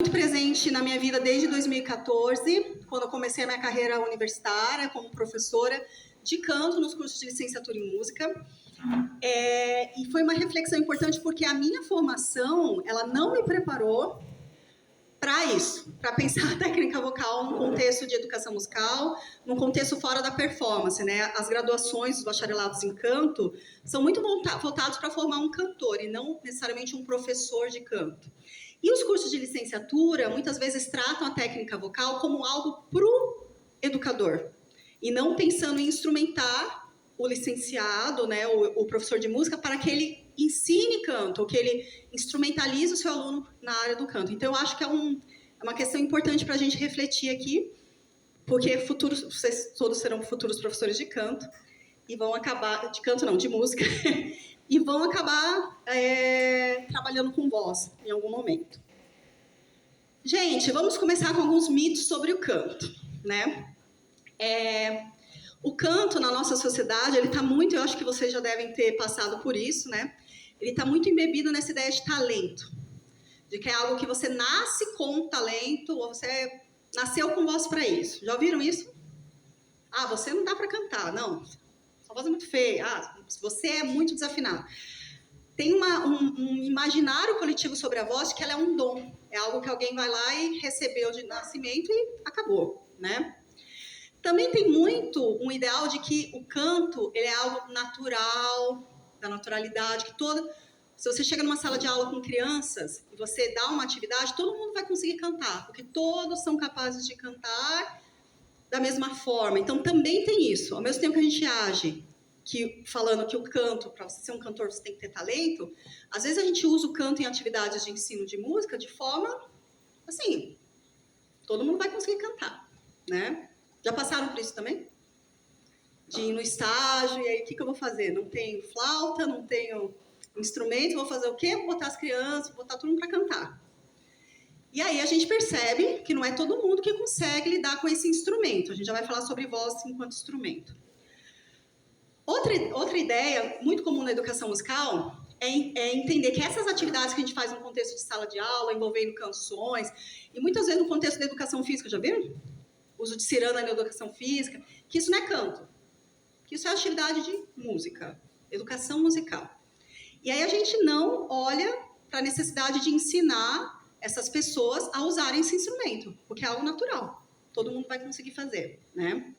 Muito presente na minha vida desde 2014, quando eu comecei a minha carreira universitária como professora de canto nos cursos de licenciatura em música. E foi uma reflexão importante porque a minha formação, ela não me preparou para isso, para pensar a técnica vocal num contexto de educação musical, num contexto fora da performance, né? As graduações, os bacharelados em canto, são muito voltados para formar um cantor e não necessariamente um professor de canto. E os cursos de licenciatura, muitas vezes, tratam a técnica vocal como algo para o educador, e não pensando em instrumentar o licenciado, né, o professor de música, para que ele ensine canto, ou que ele instrumentalize o seu aluno na área do canto. Então, eu acho que é uma questão importante para a gente refletir aqui, porque vocês todos serão futuros professores de canto, e vão acabar, de canto não, de música, e vão acabar trabalhando com voz em algum momento. Gente, vamos começar com alguns mitos sobre o canto, né? O canto na nossa sociedade, ele está muito, eu acho que vocês já devem ter passado por isso, né? Ele está muito embebido nessa ideia de talento, de que é algo que você nasce com talento, ou você nasceu com voz para isso. Já ouviram isso? Ah, você não dá para cantar, não. Sua voz é muito feia. Ah, você é muito desafinado. Tem um imaginário coletivo sobre a voz de que ela é um dom. É algo que alguém vai lá e recebeu de nascimento e acabou, né? Também tem muito um ideal de que o canto ele é algo natural, da naturalidade, que se você chega numa sala de aula com crianças e você dá uma atividade, todo mundo vai conseguir cantar, porque todos são capazes de cantar da mesma forma. Então também tem isso. Ao mesmo tempo que a gente age falando que o canto, para você ser um cantor, você tem que ter talento, às vezes a gente usa o canto em atividades de ensino de música de forma, assim, todo mundo vai conseguir cantar, né? Já passaram por isso também? De ir no estágio, e aí o que eu vou fazer? Não tenho flauta, não tenho instrumento, vou fazer o quê? Vou botar as crianças, vou botar todo mundo para cantar. E aí a gente percebe que não é todo mundo que consegue lidar com esse instrumento. A gente já vai falar sobre voz enquanto instrumento. Outra ideia muito comum na educação musical é entender que essas atividades que a gente faz no contexto de sala de aula, envolvendo canções, e muitas vezes no contexto da educação física, já viram? Uso de ciranda na educação física, que isso não é canto, que isso é atividade de música, educação musical. E aí a gente não olha para a necessidade de ensinar essas pessoas a usarem esse instrumento, porque é algo natural, todo mundo vai conseguir fazer, né?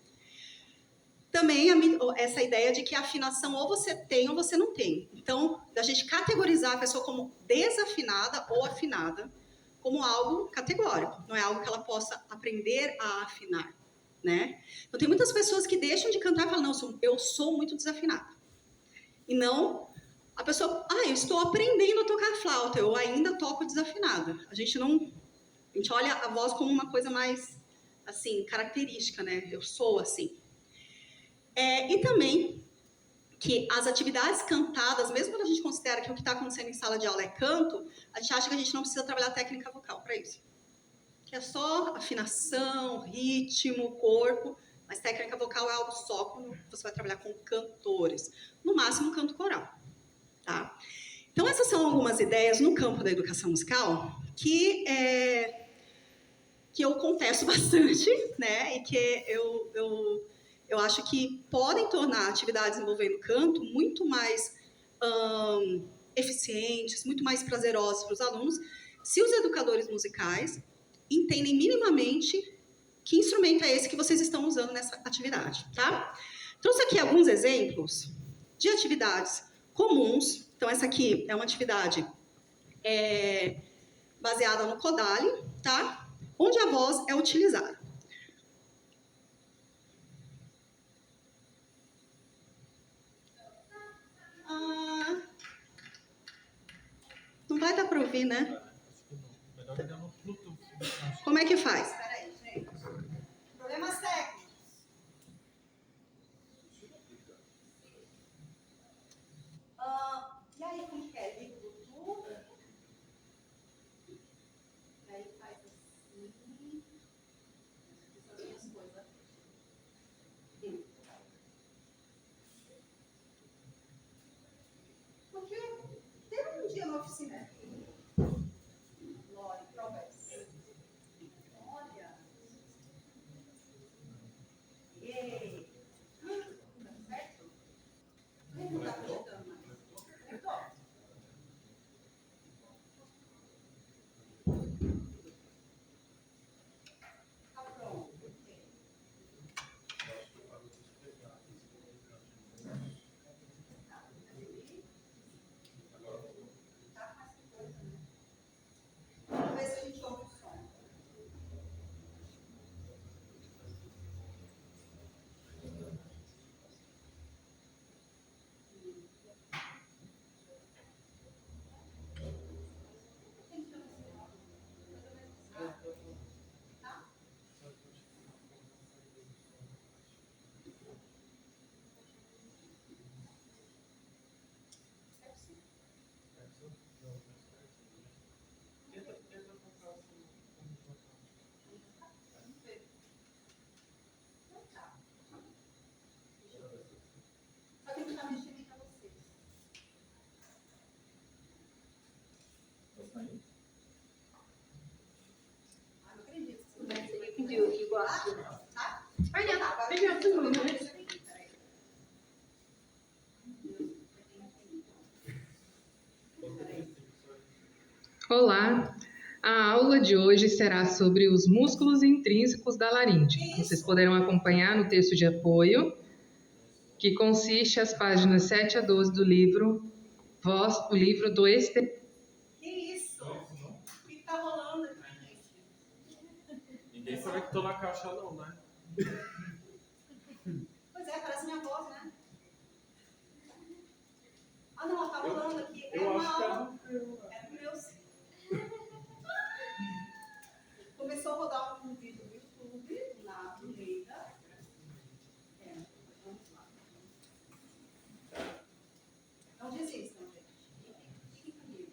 Também essa ideia de que a afinação ou você tem ou você não tem. Então, da gente categorizar a pessoa como desafinada ou afinada como algo categórico, não é algo que ela possa aprender a afinar, né? Então, tem muitas pessoas que deixam de cantar e falam, não, eu sou muito desafinada. E não, a pessoa, eu estou aprendendo a tocar flauta, eu ainda toco desafinada. A gente olha a voz como uma coisa mais, assim, característica, né? Eu sou assim. E também que as atividades cantadas, mesmo quando a gente considera que o que está acontecendo em sala de aula é canto, a gente acha que a gente não precisa trabalhar técnica vocal para isso. Que é só afinação, ritmo, corpo, mas técnica vocal é algo só quando você vai trabalhar com cantores. No máximo, canto coral. Tá? Então, essas são algumas ideias no campo da educação musical que eu contesto bastante, né? E que eu acho que podem tornar atividades envolvendo canto muito mais eficientes, muito mais prazerosas para os alunos, se os educadores musicais entendem minimamente que instrumento é esse que vocês estão usando nessa atividade, tá? Trouxe aqui alguns exemplos de atividades comuns. Então, essa aqui é uma atividade baseada no Kodály, tá? Onde a voz é utilizada. Não vai dar para ouvir, né? Como é que faz? Peraí, gente. Problemas técnicos. E aí, como que é? Liga o Bluetooth. E aí faz assim. Essas minhas coisas. Porque teve um dia na oficina. Lore, Provers. Tá? Right now, maybe I'll do it. Olá! A aula de hoje será sobre os músculos intrínsecos da laringe. Vocês poderão acompanhar no texto de apoio, que consiste as páginas 7 a 12 do livro Voz, o livro do Este... Que isso? O que tá rolando aqui, gente? Ninguém sabe que tô na caixa não, né? Pois é, parece minha voz, né? Ah, não, tá rolando aqui. Eu acho que é do meu sim. Começou a rodar um vídeo do YouTube no meio da... vamos lá. Não desistam, gente. Fiquem comigo.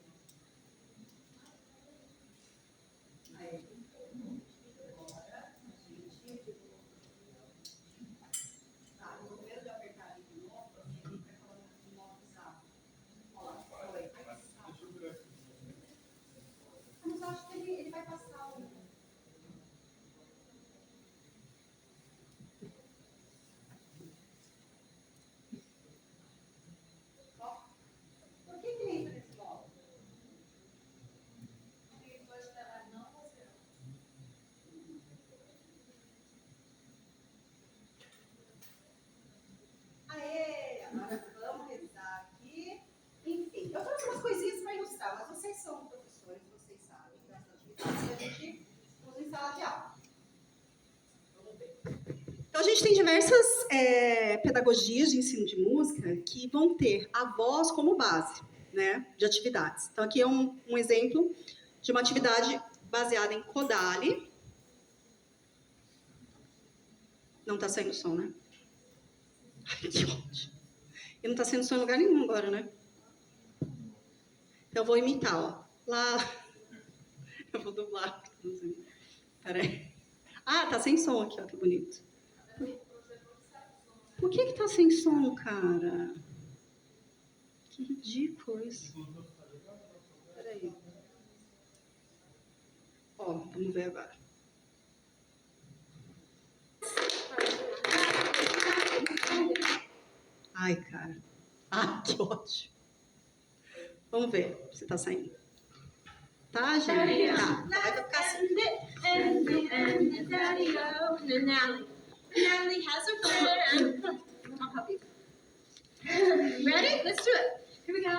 Aí. Agora, a gente... Tá, eu tô com medo de apertar ali de novo, porque ele vai falar no modo bizarro. Olha lá, olha aí, vai passar. Mas eu acho que ele vai passar o... Por que ele entra nesse modo? Porque ele pode estar não você. Aê! Agora vamos revisar aqui. Enfim, eu trouxe umas coisinhas para ilustrar, mas vocês são professores, vocês sabem das atividades que a gente usa em sala de aula. Vamos ver. Então, a gente tem diversas pedagogias de ensino de música que vão ter a voz como base, né, de atividades. Então, aqui é um exemplo de uma atividade baseada em Kodály. Não está saindo som, né? Ai, que ótimo. E não está sendo som em lugar nenhum agora, né? Então, eu vou imitar, ó. Lá. Eu vou dublar. Peraí. Ah, tá sem som aqui, ó, que bonito. Por que tá sem som, cara? Que ridículo isso. Peraí. Ó, vamos ver agora. Ai, cara. Ah, que ótimo. Vamos ver se tá saindo. Tá, gente? Tá. Vai ficar assim. Natalie has a friend. I'll help you. Ready? Let's do it. Here we go.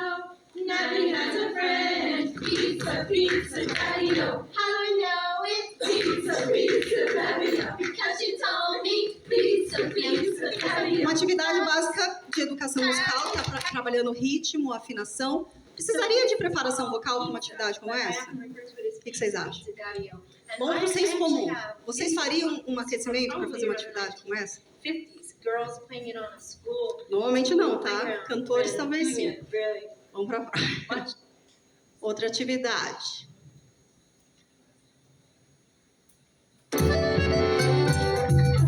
Natalie has a friend. Pizza, pizza, daddy-o. How do I know it? Pizza, pizza, daddy-o. Because she told me. Pizza, pizza, daddy-o. Uma atividade básica de educação musical, tá trabalhando ritmo, afinação. Precisaria de preparação vocal para uma atividade como essa? O que vocês acham? Bom para vocês como? Vocês fariam um aquecimento para fazer uma atividade como essa? 50s girls playing it on a school. Normalmente não, tá? Cantores talvez sim. Really? Vamos para outra atividade.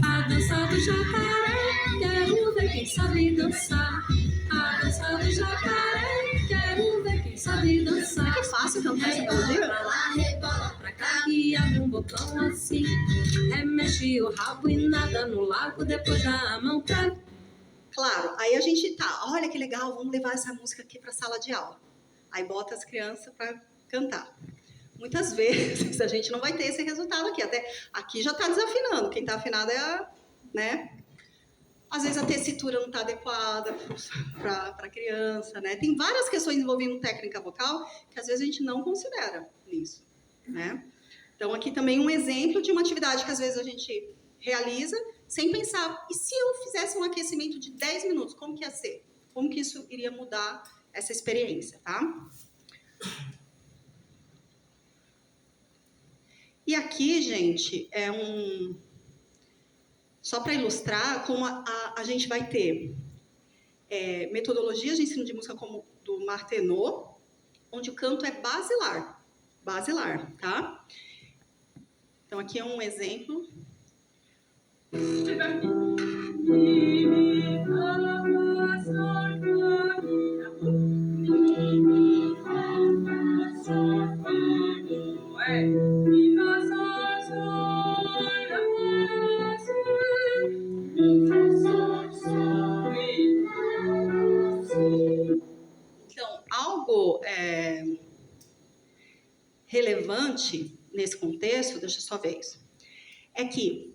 A dança do jacaré, quero ver quem sabe dançar. A dança do jacaré, quero ver quem sabe dançar. Que fácil cantar essa melodia. Pra lá, rebola pra cá, que abre um botão assim. Mexe o rabo e nada no lago, depois dá a mão pra... Claro, aí a gente tá, olha que legal, vamos levar essa música aqui para a sala de aula. Aí bota as crianças para cantar. Muitas vezes a gente não vai ter esse resultado aqui. Até aqui já está desafinando. Quem está afinado é a, né? Às vezes a tessitura não está adequada para a criança, né? Tem várias questões envolvendo técnica vocal que às vezes a gente não considera nisso, né? Então aqui também um exemplo de uma atividade que às vezes a gente realiza sem pensar, e se eu fizesse um aquecimento de 10 minutos, como que ia ser? Como que isso iria mudar essa experiência, tá? E aqui, gente, é só para ilustrar como a gente vai ter metodologias de ensino de música como do Martenot, onde o canto é basilar, tá? Então aqui é um exemplo. interessante nesse contexto, deixa eu só ver isso, é que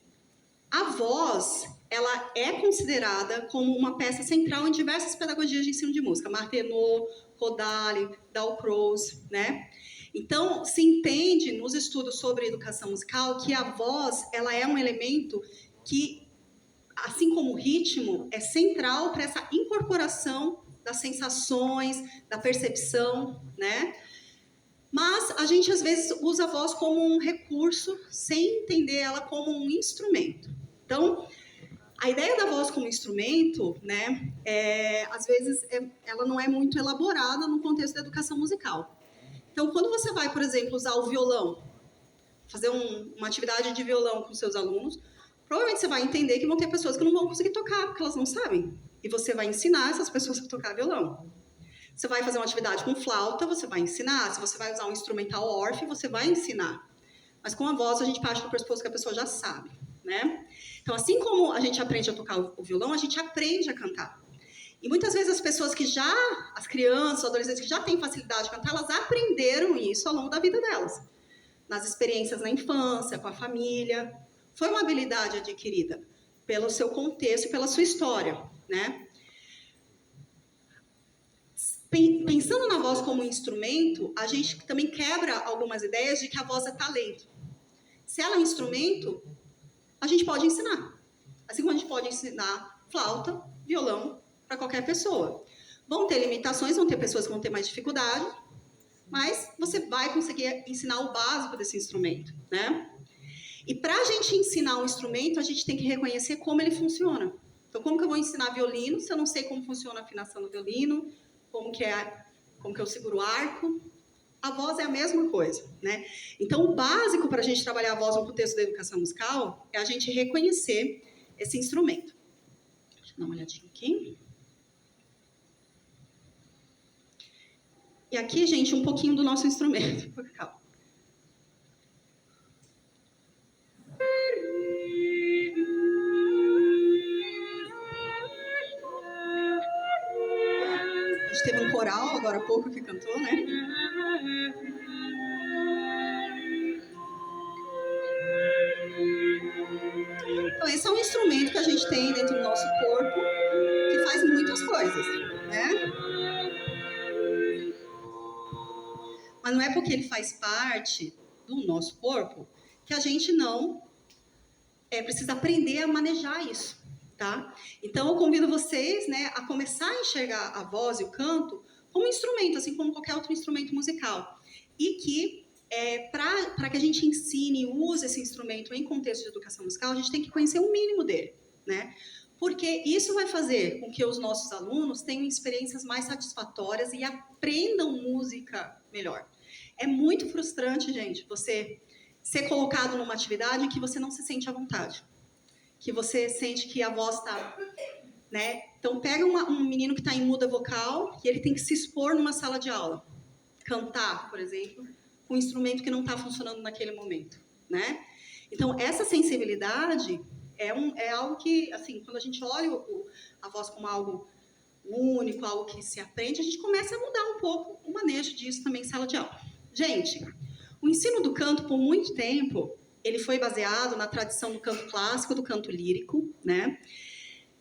a voz, ela é considerada como uma peça central em diversas pedagogias de ensino de música, Martenot, Kodály, Dalcroze, né? Então, se entende nos estudos sobre educação musical que a voz, ela é um elemento que, assim como o ritmo, é central para essa incorporação das sensações, da percepção, né? Mas a gente, às vezes, usa a voz como um recurso, sem entender ela como um instrumento. Então, a ideia da voz como instrumento, né, às vezes, ela não é muito elaborada no contexto da educação musical. Então, quando você vai, por exemplo, usar o violão, fazer uma atividade de violão com seus alunos, provavelmente você vai entender que vão ter pessoas que não vão conseguir tocar, porque elas não sabem. E você vai ensinar essas pessoas a tocar violão. Você vai fazer uma atividade com flauta, você vai ensinar. Se você vai usar um instrumental orfe, você vai ensinar. Mas com a voz, a gente parte do pressuposto que a pessoa já sabe, né? Então, assim como a gente aprende a tocar o violão, a gente aprende a cantar. E muitas vezes as crianças, os adolescentes que já têm facilidade de cantar, elas aprenderam isso ao longo da vida delas. Nas experiências na infância, com a família. Foi uma habilidade adquirida pelo seu contexto e pela sua história, né? Pensando na voz como instrumento, a gente também quebra algumas ideias de que a voz é talento. Se ela é um instrumento, a gente pode ensinar. Assim como a gente pode ensinar flauta, violão, para qualquer pessoa. Vão ter limitações, vão ter pessoas que vão ter mais dificuldade, mas você vai conseguir ensinar o básico desse instrumento, né? E para a gente ensinar um instrumento, a gente tem que reconhecer como ele funciona. Então, como que eu vou ensinar violino se eu não sei como funciona a afinação do violino, como que eu seguro o arco? A voz é a mesma coisa, né? Então, o básico para a gente trabalhar a voz no contexto da educação musical é a gente reconhecer esse instrumento. Deixa eu dar uma olhadinha aqui. E aqui, gente, um pouquinho do nosso instrumento. Calma. A gente teve um coral agora há pouco que cantou, né? Então, esse é um instrumento que a gente tem dentro do nosso corpo que faz muitas coisas, né? Mas não é porque ele faz parte do nosso corpo que a gente não precisa aprender a manejar isso, tá? Então, eu convido vocês, né, a começar a enxergar a voz e o canto como um instrumento, assim como qualquer outro instrumento musical. E que, para que a gente ensine e use esse instrumento em contexto de educação musical, a gente tem que conhecer o mínimo dele, né? Porque isso vai fazer com que os nossos alunos tenham experiências mais satisfatórias e aprendam música melhor. É muito frustrante, gente, você ser colocado numa atividade em que você não se sente à vontade. Que você sente que a voz está... né? Então, pega um menino que está em muda vocal e ele tem que se expor numa sala de aula. Cantar, por exemplo, com um instrumento que não está funcionando naquele momento, né? Então, essa sensibilidade é algo que, assim, quando a gente olha a voz como algo único, algo que se aprende, a gente começa a mudar um pouco o manejo disso também em sala de aula. Gente, o ensino do canto, por muito tempo, ele foi baseado na tradição do canto clássico, do canto lírico, né?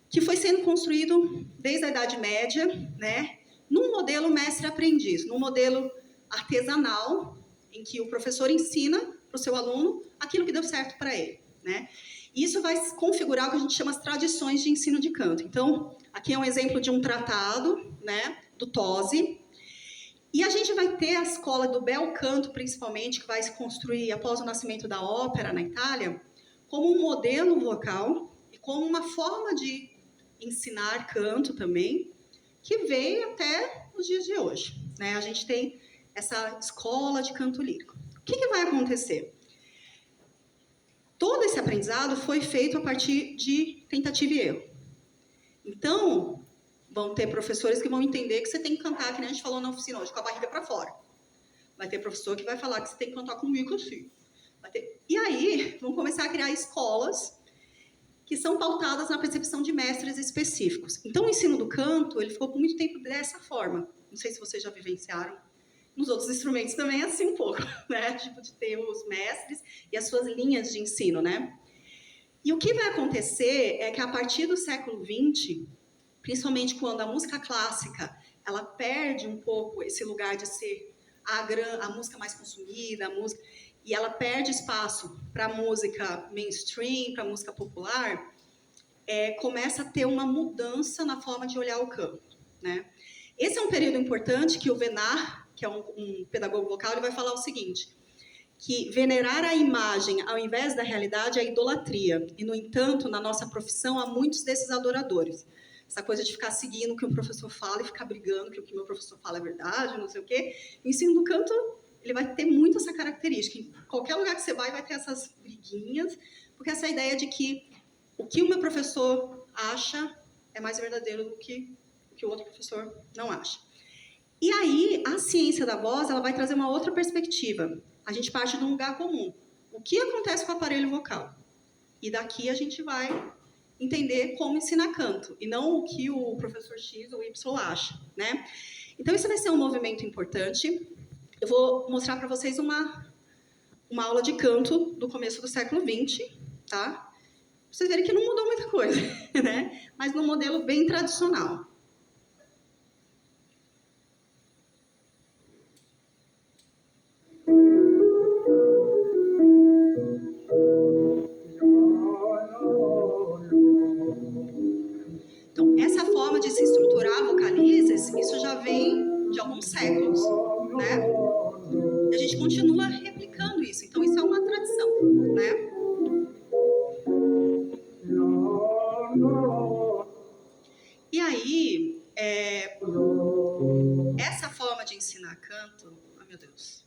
Que foi sendo construído desde a Idade Média, né? Num modelo mestre-aprendiz, num modelo artesanal, em que o professor ensina para o seu aluno aquilo que deu certo para ele, né? E isso vai configurar o que a gente chama as tradições de ensino de canto. Então, aqui é um exemplo de um tratado, né, do Tosi. E a gente vai ter a escola do bel canto, principalmente, que vai se construir após o nascimento da ópera na Itália, como um modelo vocal e como uma forma de ensinar canto também, que veio até os dias de hoje, né? A gente tem essa escola de canto lírico. O que vai acontecer? Todo esse aprendizado foi feito a partir de tentativa e erro. Então, vão ter professores que vão entender que você tem que cantar, que nem a gente falou na oficina hoje, com a barriga para fora. Vai ter professor que vai falar que você tem que cantar comigo assim. E aí, vão começar a criar escolas que são pautadas na percepção de mestres específicos. Então, o ensino do canto, ele ficou por muito tempo dessa forma. Não sei se vocês já vivenciaram Nos outros instrumentos também é assim um pouco, né? Tipo, de ter os mestres e as suas linhas de ensino, né? E o que vai acontecer é que a partir do século XX, principalmente quando a música clássica, ela perde um pouco esse lugar de ser a música mais consumida, e ela perde espaço para a música mainstream, para a música popular, começa a ter uma mudança na forma de olhar o canto, né? Esse é um período importante que o Venar, que é um pedagogo vocal, ele vai falar o seguinte, que venerar a imagem ao invés da realidade é idolatria. E, no entanto, na nossa profissão, há muitos desses adoradores. Essa coisa de ficar seguindo o que o professor fala e ficar brigando que o que o meu professor fala é verdade, não sei o quê. O ensino do canto, ele vai ter muito essa característica. Em qualquer lugar que você vai ter essas briguinhas, porque essa ideia de que o que o meu professor acha é mais verdadeiro do que o que o outro professor não acha. E aí, a ciência da voz, ela vai trazer uma outra perspectiva. A gente parte de um lugar comum. O que acontece com o aparelho vocal? E daqui a gente vai entender como ensinar canto, e não o que o professor X ou Y acha, né? Então, isso vai ser um movimento importante. Eu vou mostrar para vocês uma aula de canto do começo do século XX, tá? Pra vocês verem que não mudou muita coisa, né? Mas num modelo bem tradicional. Então, essa forma de se estruturar vocalizes, isso já vem de alguns séculos, né? E a gente continua replicando isso. Então, isso é uma tradição, né? E aí, essa forma de ensinar canto, oh meu Deus,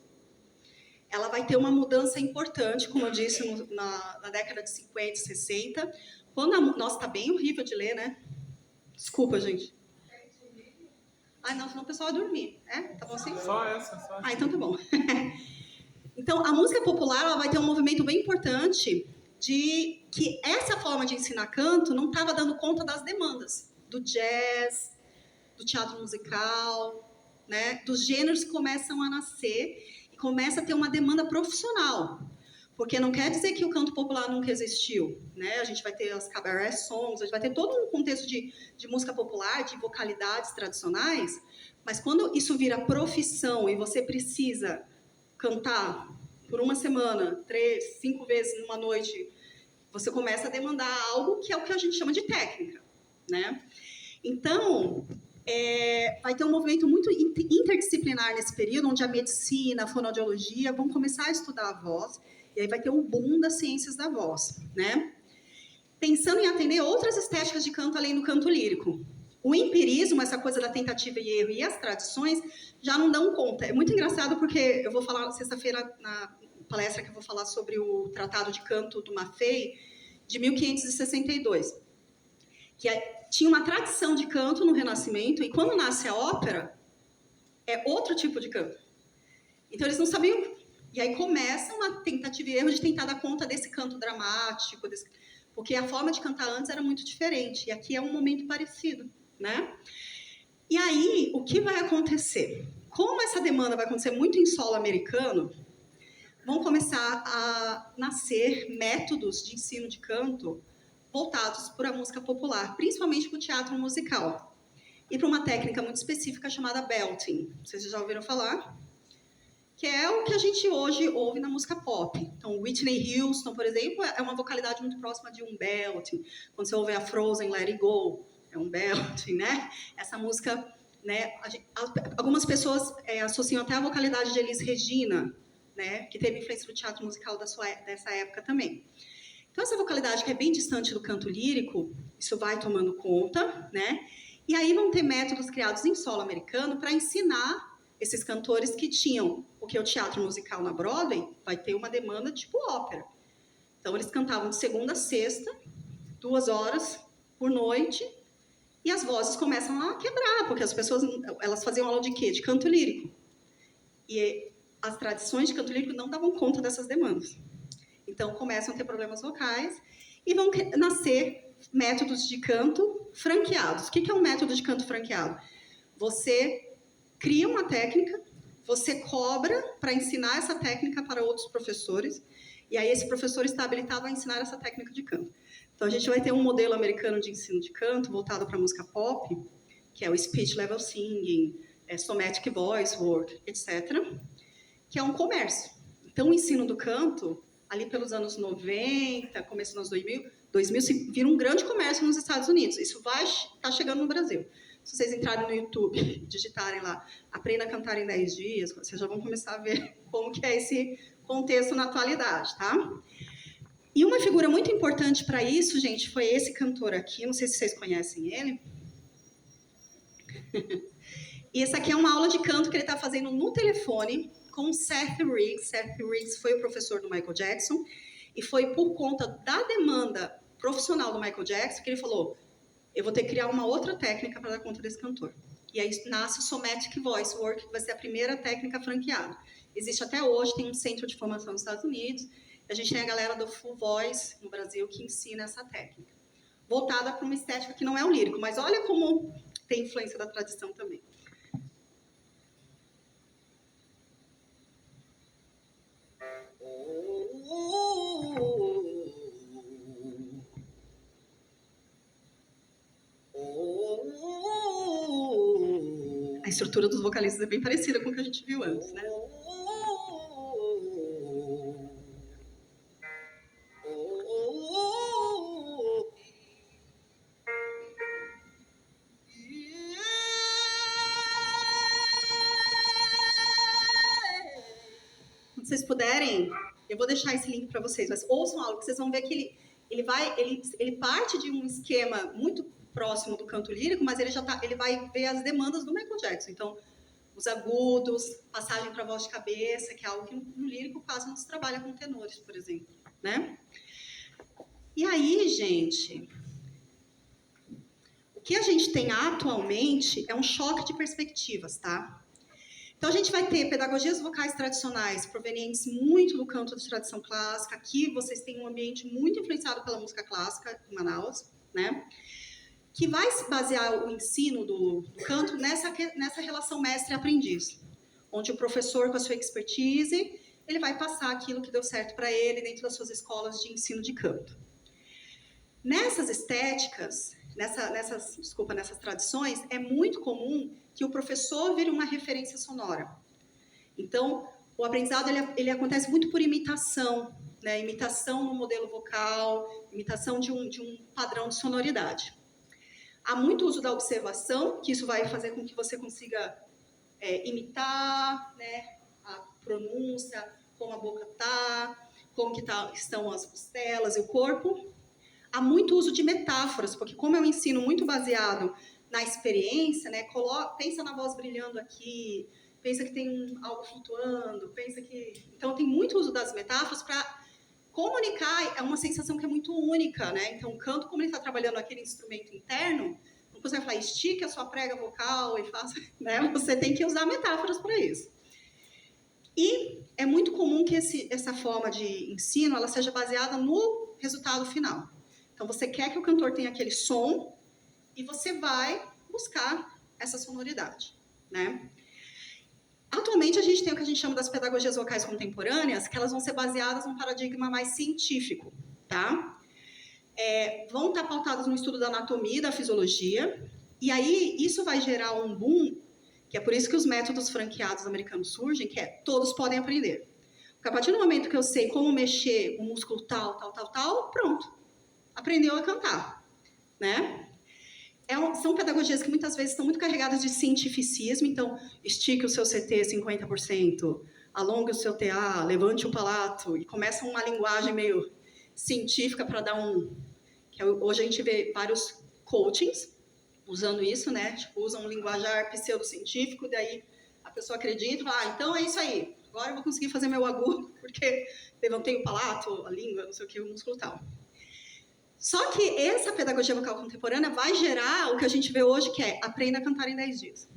ela vai ter uma mudança importante, como eu disse, na década de 50, 60, quando nossa, tá bem horrível de ler, né? Desculpa, gente. Ah, não, senão o pessoal vai dormir. Tá bom assim? Só essa. Ah, então tá bom. Então, a música popular, ela vai ter um movimento bem importante de que essa forma de ensinar canto não estava dando conta das demandas do jazz, do teatro musical, né? Dos gêneros que começam a nascer e começa a ter uma demanda profissional. Porque não quer dizer que o canto popular nunca existiu, né? A gente vai ter as cabaret songs, a gente vai ter todo um contexto de música popular, de vocalidades tradicionais, mas quando isso vira profissão e você precisa cantar por uma semana, 3, 5 vezes numa noite, você começa a demandar algo que é o que a gente chama de técnica, né? Então, vai ter um movimento muito interdisciplinar nesse período, onde a medicina, a fonoaudiologia vão começar a estudar a voz, e aí vai ter um boom das ciências da voz, né? Pensando em atender outras estéticas de canto além do canto lírico. O empirismo, essa coisa da tentativa e erro, e as tradições já não dão conta. É muito engraçado porque eu vou falar sexta-feira na palestra que eu vou falar sobre o Tratado de Canto do Maffei, de 1562, que tinha uma tradição de canto no Renascimento, e quando nasce a ópera, é outro tipo de canto. Então eles não sabiam. E aí começa uma tentativa e erro de tentar dar conta desse canto dramático, porque a forma de cantar antes era muito diferente, e aqui é um momento parecido, né? E aí, o que vai acontecer? Como essa demanda vai acontecer muito em solo americano, vão começar a nascer métodos de ensino de canto voltados para a música popular, principalmente para o teatro musical, e para uma técnica muito específica chamada belting. Vocês já ouviram falar? Que é o que a gente hoje ouve na música pop. Então, Whitney Houston, por exemplo, é uma vocalidade muito próxima de um belting. Quando você ouve a Frozen, Let It Go, é um belting, né? Essa música, né? Algumas pessoas associam até a vocalidade de Elis Regina, né? Que teve influência do teatro musical dessa época também. Então, essa vocalidade que é bem distante do canto lírico, isso vai tomando conta, né? E aí vão ter métodos criados em solo americano para ensinar esses cantores que tinham, porque o teatro musical na Broadway vai ter uma demanda tipo ópera. Então, eles cantavam de segunda a sexta, 2 horas por noite, e as vozes começam a quebrar, porque as pessoas, elas faziam aula de quê? De canto lírico. E as tradições de canto lírico não davam conta dessas demandas. Então, começam a ter problemas vocais e vão nascer métodos de canto franqueados. O que é um método de canto franqueado? Você cria uma técnica, você cobra para ensinar essa técnica para outros professores, e aí esse professor está habilitado a ensinar essa técnica de canto. Então, a gente vai ter um modelo americano de ensino de canto voltado para a música pop, que é o Speech Level Singing, Somatic Voice Work, etc., que é um comércio. Então, o ensino do canto, ali pelos anos 90, começo dos anos 2000 vira um grande comércio nos Estados Unidos. Isso vai estar chegando no Brasil. Se vocês entrarem no YouTube e digitarem lá, aprenda a cantar em 10 dias, vocês já vão começar a ver como que é esse contexto na atualidade, tá? E uma figura muito importante para isso, gente, foi esse cantor aqui, não sei se vocês conhecem ele. E essa aqui é uma aula de canto que ele está fazendo no telefone com Seth Riggs. Seth Riggs foi o professor do Michael Jackson e foi por conta da demanda profissional do Michael Jackson que ele falou, eu vou ter que criar uma outra técnica para dar conta desse cantor. E aí nasce o Somatic Voice Work, que vai ser a primeira técnica franqueada. Existe até hoje, tem um centro de formação nos Estados Unidos. A gente tem a galera do Full Voice no Brasil que ensina essa técnica. Voltada para uma estética que não é o lírico, mas olha como tem influência da tradição também. A estrutura dos vocalistas é bem parecida com o que a gente viu antes, né? Se vocês puderem, eu vou deixar esse link para vocês, mas ouçam algo que vocês vão ver que ele parte de um esquema muito próximo do canto lírico, mas ele vai ver as demandas do Michael Jackson. Então, os agudos, passagem para voz de cabeça, que é algo que no lírico quase não se trabalha com tenores, por exemplo, né? E aí, gente, o que a gente tem atualmente é um choque de perspectivas, tá? Então, a gente vai ter pedagogias vocais tradicionais provenientes muito do canto de tradição clássica. Aqui, vocês têm um ambiente muito influenciado pela música clássica em Manaus, né? Que vai se basear o ensino do canto nessa relação mestre-aprendiz, onde o professor, com a sua expertise, ele vai passar aquilo que deu certo para ele dentro das suas escolas de ensino de canto. Nessas estéticas, nessas tradições, é muito comum que o professor vire uma referência sonora. Então, o aprendizado ele acontece muito por imitação, né? Imitação no modelo vocal, imitação de um padrão de sonoridade. Há muito uso da observação, que isso vai fazer com que você consiga imitar, né, a pronúncia, como a boca está, como que estão as costelas e o corpo. Há muito uso de metáforas, porque como é um ensino muito baseado na experiência, né, pensa na voz brilhando aqui, pensa que tem algo flutuando, pensa que... Então, tem muito uso das metáforas para comunicar, é uma sensação que é muito única, né? Então, o canto, como ele está trabalhando aquele instrumento interno, não consegue falar, estique a sua prega vocal e faça, né? Você tem que usar metáforas para isso. E é muito comum que essa forma de ensino, ela seja baseada no resultado final. Então, você quer que o cantor tenha aquele som e você vai buscar essa sonoridade, né? Atualmente, a gente tem o que a gente chama das pedagogias vocais contemporâneas, que elas vão ser baseadas num paradigma mais científico, tá? Vão estar pautadas no estudo da anatomia e da fisiologia, e aí isso vai gerar um boom, que é por isso que os métodos franqueados americanos surgem, que todos podem aprender. Porque a partir do momento que eu sei como mexer o músculo tal, pronto, aprendeu a cantar, né? São pedagogias que muitas vezes estão muito carregadas de cientificismo, então estique o seu CT 50%, alongue o seu TA, levante o palato, e começa uma linguagem meio científica para dar hoje a gente vê vários coachings usando isso, né? Tipo, usam um linguajar pseudocientífico, daí a pessoa acredita e fala, então é isso aí, agora eu vou conseguir fazer meu agudo, porque levantei o palato, a língua, não sei o que, o músculo tal. Só que essa pedagogia vocal contemporânea vai gerar o que a gente vê hoje, que é aprenda a cantar em 10 dias.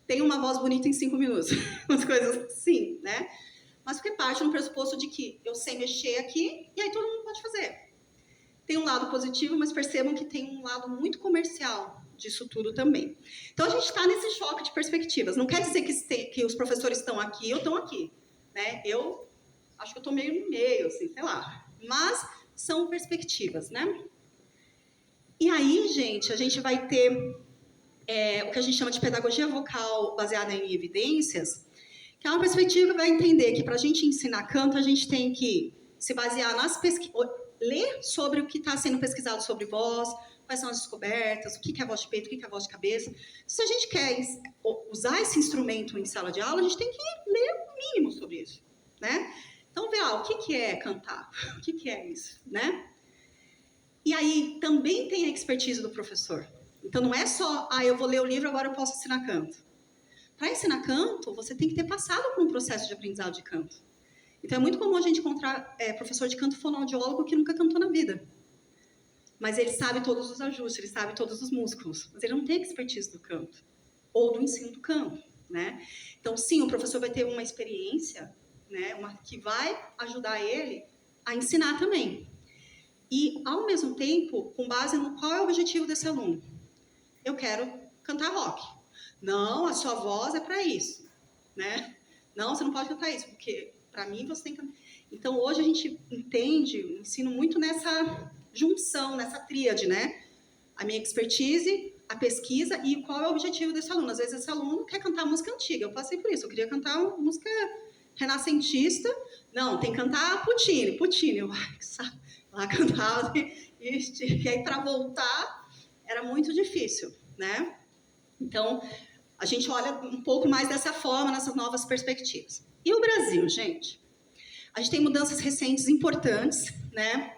Tem uma voz bonita em 5 minutos. Umas coisas assim, né? Mas porque parte no pressuposto de que eu sei mexer aqui e aí todo mundo pode fazer. Tem um lado positivo, mas percebam que tem um lado muito comercial disso tudo também. Então, a gente está nesse choque de perspectivas. Não quer dizer que os professores estão aqui ou estão aqui, né? Eu acho que eu estou meio no meio, assim, sei lá. Mas são perspectivas, né? E aí, gente, a gente vai ter o que a gente chama de pedagogia vocal baseada em evidências, que é uma perspectiva que vai entender que para a gente ensinar canto, a gente tem que se basear nas pesquisas, ler sobre o que está sendo pesquisado sobre voz, quais são as descobertas, o que é voz de peito, o que é voz de cabeça. Se a gente quer usar esse instrumento em sala de aula, a gente tem que ler o mínimo sobre isso, né? Então, ver o que é cantar, o que é isso, né? E aí, também tem a expertise do professor. Então, não é só, eu vou ler o livro, agora eu posso ensinar canto. Para ensinar canto, você tem que ter passado por um processo de aprendizado de canto. Então, é muito comum a gente encontrar professor de canto fonoaudiólogo que nunca cantou na vida. Mas ele sabe todos os ajustes, ele sabe todos os músculos. Mas ele não tem expertise do canto. Ou do ensino do canto, né? Então, sim, o professor vai ter uma experiência, né, que vai ajudar ele a ensinar também. E, ao mesmo tempo, com base no qual é o objetivo desse aluno. Eu quero cantar rock. Não, a sua voz é para isso, né? Não, você não pode cantar isso, porque para mim você tem que... Então, hoje a gente entende o ensino muito nessa junção, nessa tríade, né? A minha expertise, a pesquisa e qual é o objetivo desse aluno. Às vezes esse aluno quer cantar música antiga, eu passei por isso, eu queria cantar uma música renascentista. Não, tem que cantar Puccini. Eu lá cantava e aí para voltar era muito difícil, né? Então, a gente olha um pouco mais dessa forma, nessas novas perspectivas. E o Brasil, gente? A gente tem mudanças recentes importantes, né?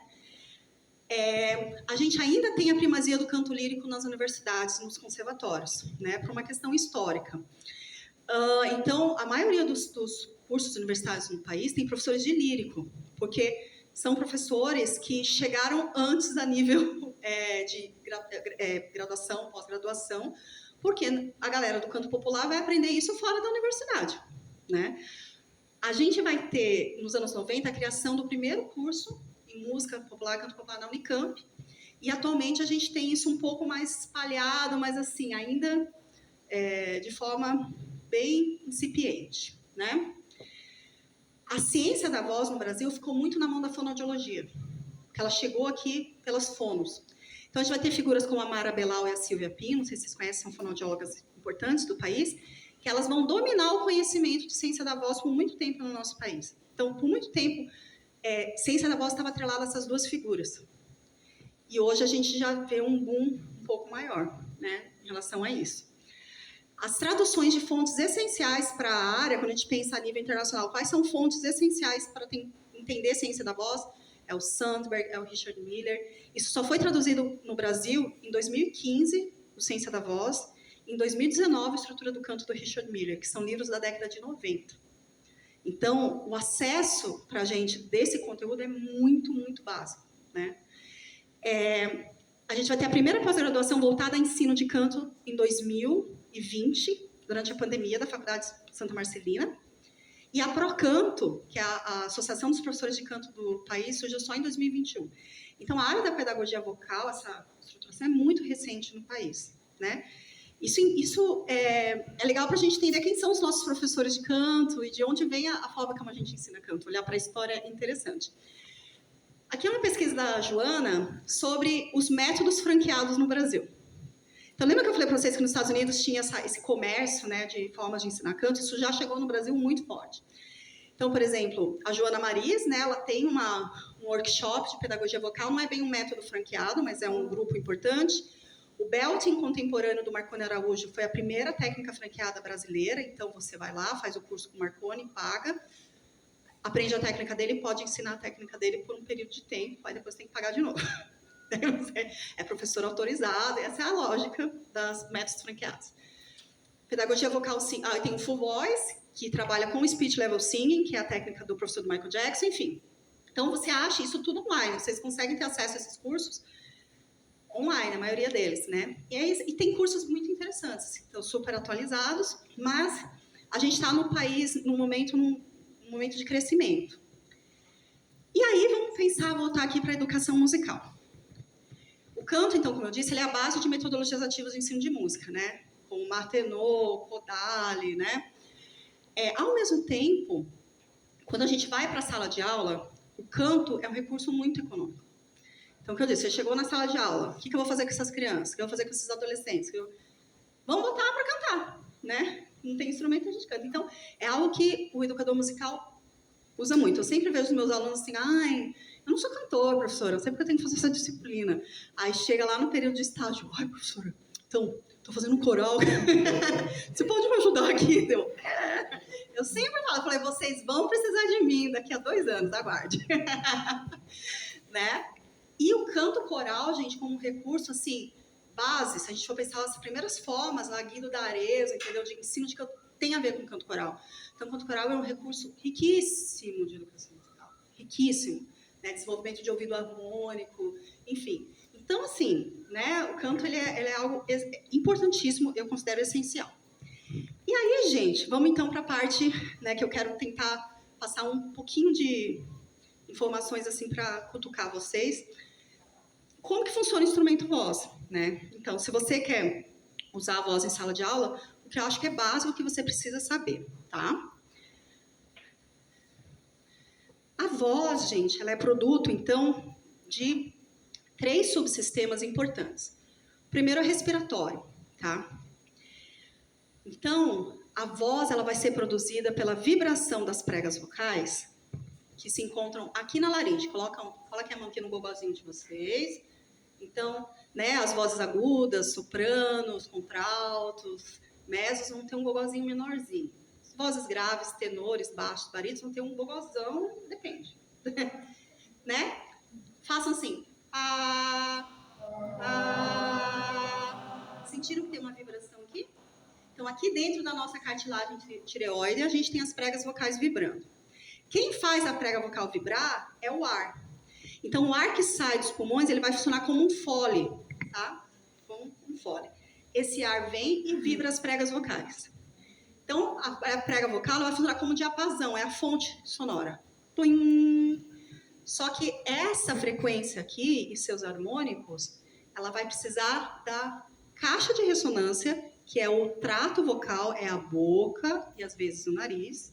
A gente ainda tem a primazia do canto lírico nas universidades, nos conservatórios, né? Por uma questão histórica. Então, a maioria dos cursos universitários no país tem professores de lírico, porque são professores que chegaram antes a nível de graduação, pós-graduação, porque a galera do canto popular vai aprender isso fora da universidade, né? A gente vai ter, nos anos 90, a criação do primeiro curso em música popular, canto popular na Unicamp, e atualmente a gente tem isso um pouco mais espalhado, mas assim, ainda de forma bem incipiente, né? A ciência da voz no Brasil ficou muito na mão da fonoaudiologia, porque ela chegou aqui pelas fonos. Então, a gente vai ter figuras como a Mara Belal e a Silvia Pino, não sei se vocês conhecem, são fonoaudiólogas importantes do país, que elas vão dominar o conhecimento de ciência da voz por muito tempo no nosso país. Então, por muito tempo, ciência da voz estava atrelada a essas duas figuras. E hoje a gente já vê um boom um pouco maior, né, em relação a isso. As traduções de fontes essenciais para a área, quando a gente pensa a nível internacional, quais são fontes essenciais para entender a ciência da voz? É o Sandberg, é o Richard Miller. Isso só foi traduzido no Brasil em 2015, o Ciência da Voz, em 2019, a Estrutura do Canto, do Richard Miller, que são livros da década de 90. Então, o acesso para a gente desse conteúdo é muito, muito básico, né? A gente vai ter a primeira pós-graduação voltada a ensino de canto em 2020, durante a pandemia da Faculdade Santa Marcelina. E a Procanto, que é a Associação dos Professores de Canto do país, surgiu só em 2021. Então, a área da pedagogia vocal, essa estruturação é muito recente no país, né? Isso é legal para a gente entender quem são os nossos professores de canto e de onde vem a forma como a gente ensina canto. Olhar para a história é interessante. Aqui é uma pesquisa da Joana sobre os métodos franqueados no Brasil. Então, lembra que eu falei para vocês que nos Estados Unidos tinha esse comércio, né, de formas de ensinar canto? Isso já chegou no Brasil muito forte. Então, por exemplo, a Joana Mariz, né, ela tem um workshop de pedagogia vocal, não é bem um método franqueado, mas é um grupo importante. O belting contemporâneo do Marconi Araújo foi a primeira técnica franqueada brasileira, então você vai lá, faz o curso com o Marconi, paga, aprende a técnica dele e pode ensinar a técnica dele por um período de tempo, aí depois tem que pagar de novo. É professor autorizado, essa é a lógica dos métodos franqueados. Pedagogia vocal, tem o Full Voice, que trabalha com o Speech Level Singing, que é a técnica do professor do Michael Jackson, enfim. Então, você acha isso tudo online, vocês conseguem ter acesso a esses cursos online, a maioria deles, né? E tem cursos muito interessantes, estão super atualizados, mas a gente está no país num momento de crescimento. E aí, vamos voltar aqui para a educação musical. O canto, então, como eu disse, ele é a base de metodologias ativas de ensino de música, né? Como Martenot, Kodály, né? Ao mesmo tempo, quando a gente vai para a sala de aula, o canto é um recurso muito econômico. Então, o que eu disse, você chegou na sala de aula, o que eu vou fazer com essas crianças? O que eu vou fazer com esses adolescentes? Vamos botar para cantar, né? Não tem instrumento, a gente canta. Então, é algo que o educador musical usa muito. Eu sempre vejo os meus alunos assim, eu não sou cantor, professora, eu sei porque eu tenho que fazer essa disciplina. Aí chega lá no período de estágio, professora, então, estou fazendo um coral, você pode me ajudar aqui? Eu sempre falo, vocês vão precisar de mim daqui a 2 anos, aguarde. Né? E o canto coral, gente, como um recurso, assim, base, se a gente for pensar as primeiras formas, lá, Guido d'Arezzo, entendeu, de ensino de canto, tem a ver com o canto coral. Então, o canto coral é um recurso riquíssimo de educação musical, riquíssimo, né? Desenvolvimento de ouvido harmônico, enfim. Então, assim, né, o canto ele é algo importantíssimo, eu considero essencial. E aí, gente, vamos então para a parte, né, que eu quero tentar passar um pouquinho de informações assim para cutucar vocês. Como que funciona o instrumento voz, né? Então, se você quer usar a voz em sala de aula, o que eu acho que é básico que você precisa saber, tá? A voz, gente, ela é produto, então, de 3 subsistemas importantes. O primeiro é o respiratório, tá? Então, a voz ela vai ser produzida pela vibração das pregas vocais que se encontram aqui na laringe. Coloquem a mão aqui no gogozinho de vocês. Então, né, as vozes agudas, sopranos, contraltos, mesos vão ter um gogozinho menorzinho. As vozes graves, tenores, baixos, barítonos vão ter um gogozão, depende. Né? Façam assim. Sentiram que tem uma vibração aqui? Então, aqui dentro da nossa cartilagem tireoide, a gente tem as pregas vocais vibrando. Quem faz a prega vocal vibrar é o ar. Então, o ar que sai dos pulmões, ele vai funcionar como um fole, tá? Como um fole. Esse ar vem e vibra as pregas vocais. Então, a prega vocal ela vai funcionar como um diapasão, é a fonte sonora. Plim! Só que essa frequência aqui e seus harmônicos, ela vai precisar da caixa de ressonância, que é o trato vocal, é a boca e às vezes o nariz,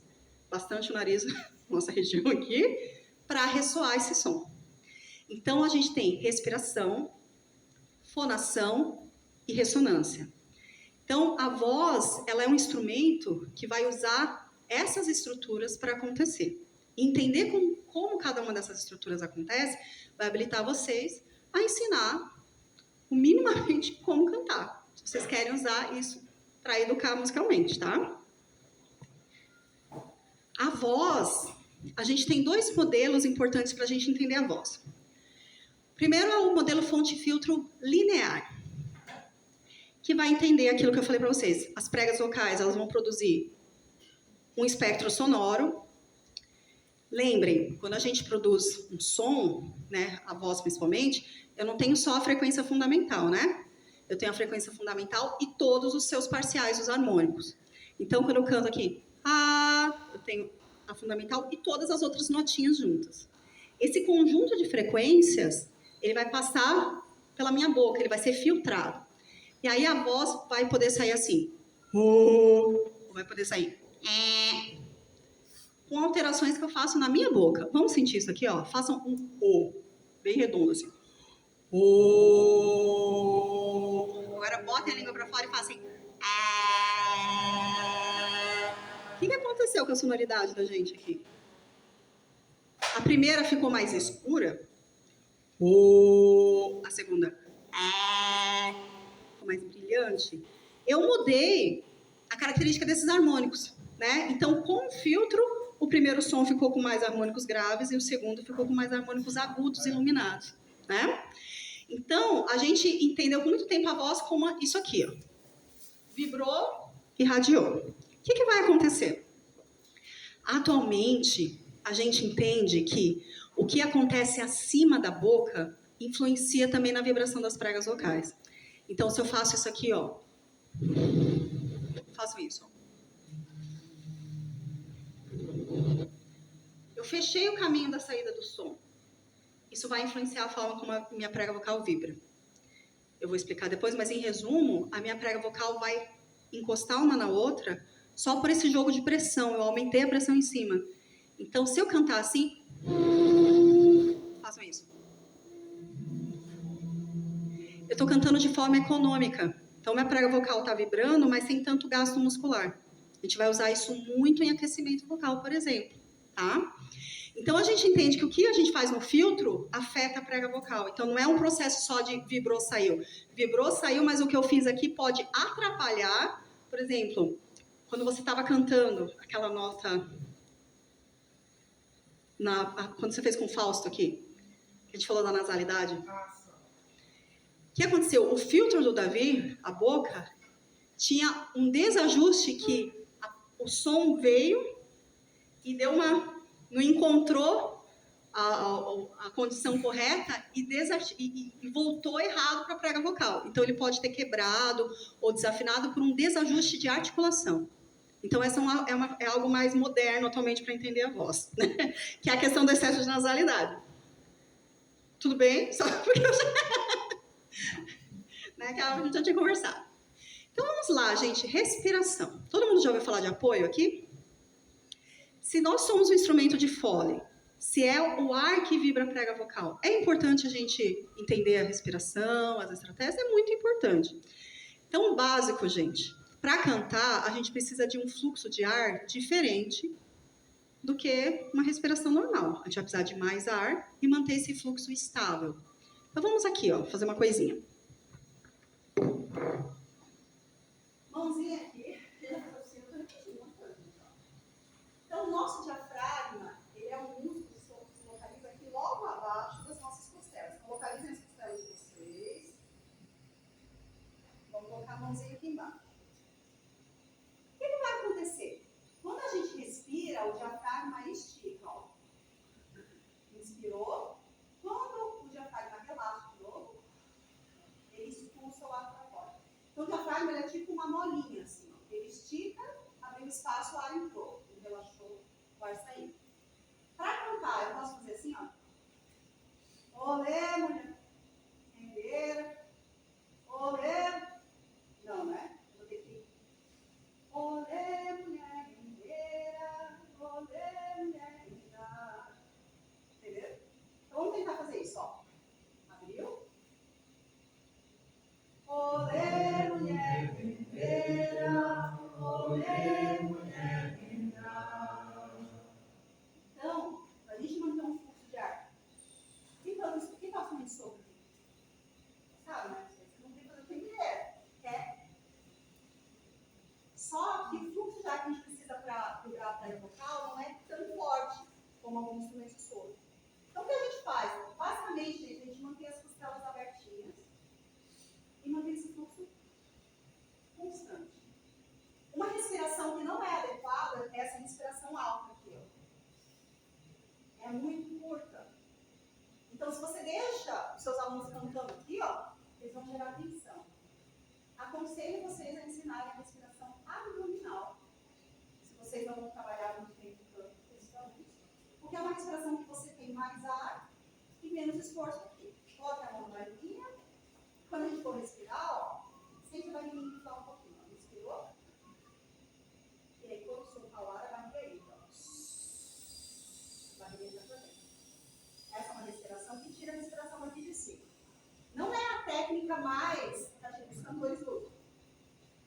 bastante o nariz, nossa região aqui, para ressoar esse som. Então, a gente tem respiração, fonação e ressonância. Então, a voz, ela é um instrumento que vai usar essas estruturas para acontecer. Entender como cada uma dessas estruturas acontece vai habilitar vocês a ensinar minimamente como cantar. Se vocês querem usar isso para educar musicalmente, tá? A voz, a gente tem 2 modelos importantes para a gente entender a voz. Primeiro é o modelo fonte-filtro linear, que vai entender aquilo que eu falei para vocês. As pregas vocais, elas vão produzir um espectro sonoro. Lembrem, quando a gente produz um som, né, a voz principalmente, eu não tenho só a frequência fundamental, né? Eu tenho a frequência fundamental e todos os seus parciais, os harmônicos. Então, quando eu canto aqui, eu tenho a fundamental e todas as outras notinhas juntas. Esse conjunto de frequências, ele vai passar pela minha boca, ele vai ser filtrado. E aí a voz vai poder sair assim. Ou vai poder sair. Com alterações que eu faço na minha boca. Vamos sentir isso aqui, ó. Façam um O, bem redondo assim. O. Agora botem a língua para fora e façam assim. O que aconteceu com a sonoridade da gente aqui? A primeira ficou mais escura. A segunda ficou mais brilhante. Eu mudei a característica desses harmônicos, né? Então, com o filtro, o primeiro som ficou com mais harmônicos graves e o segundo ficou com mais harmônicos agudos, iluminados, né? Então, a gente entendeu por muito tempo a voz como isso aqui, ó. Vibrou e radiou. O que vai acontecer? Atualmente, a gente entende que o que acontece acima da boca influencia também na vibração das pregas vocais. Então, se eu faço isso aqui, ó, faço isso. Eu fechei o caminho da saída do som. Isso vai influenciar a forma como a minha prega vocal vibra. eu vou explicar depois, mas em resumo, a minha prega vocal vai encostar uma na outra só por esse jogo de pressão. Eu aumentei a pressão em cima. Então, se eu cantar assim, façam isso. Eu estou cantando de forma econômica. Então, minha prega vocal está vibrando, mas sem tanto gasto muscular. A gente vai usar isso muito em aquecimento vocal, por exemplo, tá? Então, a gente entende que o que a gente faz no filtro afeta a prega vocal. Então, não é um processo só de vibrou, saiu. Vibrou, saiu, mas o que eu fiz aqui pode atrapalhar. Por exemplo, quando você estava cantando aquela nota... quando você fez com o Fausto aqui, que a gente falou da nasalidade. O que aconteceu? O filtro do Davi, a boca, tinha um desajuste que o som veio e deu uma... não encontrou a condição correta e voltou errado para a prega vocal. Então, ele pode ter quebrado ou desafinado por um desajuste de articulação. Então, essa é algo mais moderno atualmente para entender a voz, né? Que é a questão do excesso de nasalidade. Tudo bem? Só porque eu né, que a gente já tinha conversado. Então, vamos lá, gente. Respiração. Todo mundo já ouviu falar de apoio aqui? Se nós somos um instrumento de fole, se é o ar que vibra a prega vocal, é importante a gente entender a respiração, as estratégias, é muito importante. Então, o básico, gente, para cantar, a gente precisa de um fluxo de ar diferente do que uma respiração normal. A gente vai precisar de mais ar e manter esse fluxo estável. Então, vamos aqui, ó, fazer uma coisinha. Mãozinha aqui. Então, o nosso diafragma, ele é um músculo que se localiza aqui logo abaixo das nossas costelas. Então, localizem as costelas de vocês. Vamos colocar a mãozinha aqui embaixo. O que vai acontecer? Quando a gente respira, o diafragma estica, ó. Inspirou. Quando o diafragma relaxa de novo, ele expulsa o ar para fora. Então, o diafragma ele é tipo uma molinha, assim, ó. Ele estica, abriu espaço, o ar entrou. Relaxou, vai sair. Para cantar, eu posso fazer assim, ó. Olê, mulher. Rendeira. Olê. Não, né? Vou ter que... Olê, mulher. Rendeira. Olê, mulher. Rendeira. Entendeu? Então, vamos tentar fazer isso, ó. Abriu. Olê, mulher. Rendeira. Olê, mulher. Então, a gente manter um fluxo de ar. Então, isso que nós falamos sobre? Sabe, né? Você não tem que fazer o que quer. Só que o fluxo de ar que a gente precisa para vibrar a prega vocal não é tão forte como alguns instrumentos de sopro. Então, o que a gente faz? Basicamente, a gente mantém as costelas abertinhas e mantém esse fluxo constante. Uma respiração que não é adequada é essa respiração alta aqui, ó. É muito curta. Então, se você deixa os seus alunos cantando aqui, ó, eles vão gerar tensão. Aconselho vocês a ensinarem a respiração abdominal. Se vocês não vão trabalhar muito tempo cantando, porque é uma respiração que você tem mais ar e menos esforço aqui. Coloque a mão na linha. Quando a gente for respirar, ó, sempre vai inflar um pouquinho. Inspirou? E aí, quando soltar o ar, vai para aí. Essa é uma respiração que tira a respiração aqui de cima. Não é a técnica mais que os cantores usam.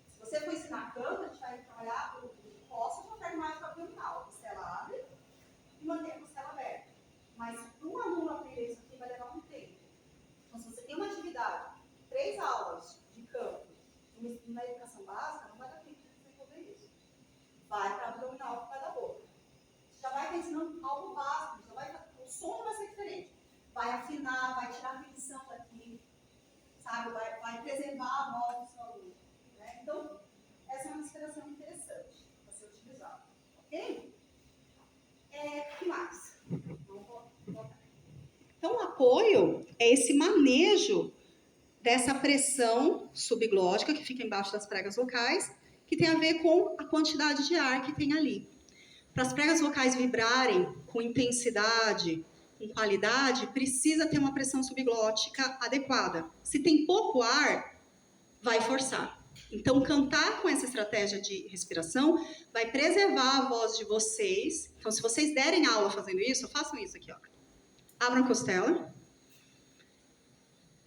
Se você for ensinar canto, a gente vai trabalhar o costas no permático abdominal. A costela abre e mantém a costela aberta. Mas para um aluno aprender isso aqui vai levar um tempo. Então, se você tem uma atividade, 3 aulas de canto, na educação básica, não vai dar tempo de você fazer isso. Vai para abdominal que vai da boca. Você já vai estar ensinando algo básico, o som vai ser diferente. Vai afinar, vai tirar a tensão daqui, sabe? Vai preservar a voz do seu aluno. Né? Então, essa é uma respiração interessante para ser utilizada. Ok? O que mais? Vamos voltar. Então, o apoio é esse manejo dessa pressão subglótica que fica embaixo das pregas vocais, que tem a ver com a quantidade de ar que tem ali. Para as pregas vocais vibrarem com intensidade, com qualidade, precisa ter uma pressão subglótica adequada. Se tem pouco ar, vai forçar. Então, cantar com essa estratégia de respiração vai preservar a voz de vocês. Então, se vocês derem aula fazendo isso, façam isso aqui, ó. Abram a costela.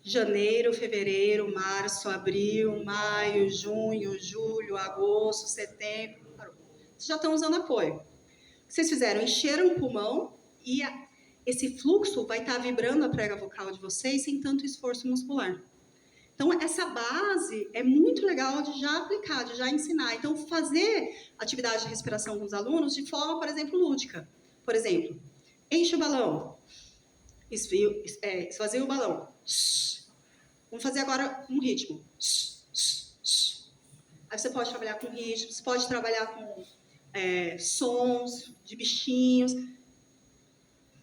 Janeiro, fevereiro, março, abril, maio, junho, julho, agosto, setembro. Parou. Vocês já estão usando apoio. O que vocês fizeram? Encheram o pulmão e esse fluxo vai estar vibrando a prega vocal de vocês sem tanto esforço muscular. Então, essa base é muito legal de já aplicar, de já ensinar. Então, fazer atividade de respiração com os alunos de forma, por exemplo, lúdica. Por exemplo, enche o balão, esvazia o balão. Vamos fazer agora um ritmo. Aí você pode trabalhar com ritmo, você pode trabalhar com sons de bichinhos,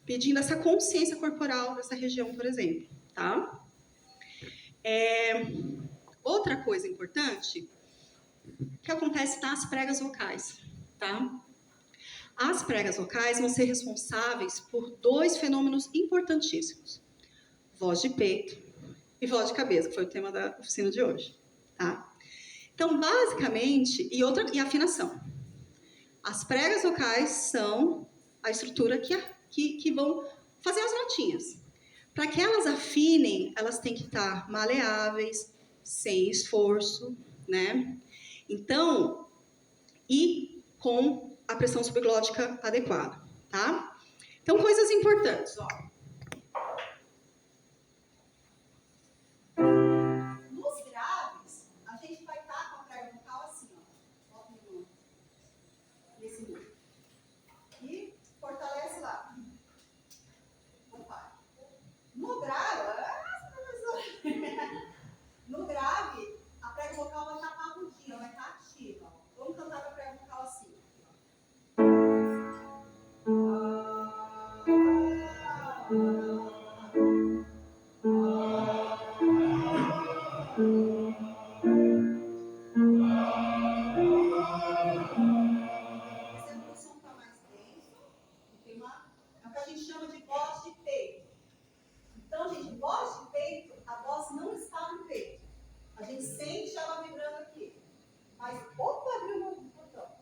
pedindo essa consciência corporal dessa região, por exemplo, tá? Outra coisa importante que acontece nas pregas vocais, tá? As pregas vocais vão ser responsáveis por 2 fenômenos importantíssimos: voz de peito e voz de cabeça, que foi o tema da oficina de hoje, tá? Então, basicamente, e afinação. As pregas vocais são a estrutura que vão fazer as notinhas. Para que elas afinem, elas têm que estar maleáveis, sem esforço, né? Então, e com a pressão subglótica adequada, tá? Então, coisas importantes, ó. Nos graves, a gente vai estar com a prega vocal assim, ó. Nesse nível. E fortalece lá. No grave, no grave, a prega vocal vai estar parrudinha, vai estar ativa. Vamos cantar com a prega vocal assim. Percebendo que o som está mais denso, tem é o que a gente chama de voz de peito. Então, gente, voz de peito, a voz não está no peito. A gente sente ela vibrando aqui. Mas, opa, abriu um botão.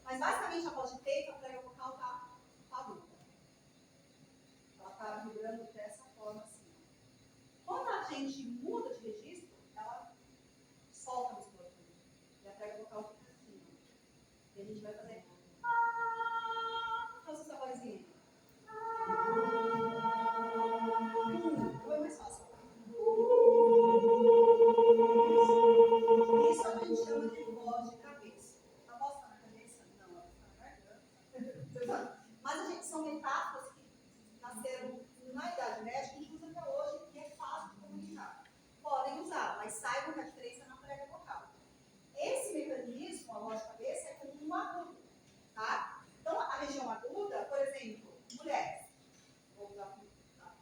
Mas, basicamente, a voz de peito, a prega vocal está aguda. Ela está vibrando dessa forma assim. Quando a gente muda de registro, ela solta a musculatura. E a prega vocal fica assim. E a gente vai fazer... Faça essa vozinha. Foi mais fácil. Isso a gente chama de voz de cabeça. A voz está na cabeça? Não, ela está na garganta. Mas são metáforas que nasceram na Idade Média, que a gente usa até hoje, e é fácil de comunicar. Podem usar, mas saibam que a diferença é na prega vocal. Esse mecanismo, a voz de cabeça, é como um agudo, tá? Então, a região aguda, por exemplo, mulheres. Vou usar tá?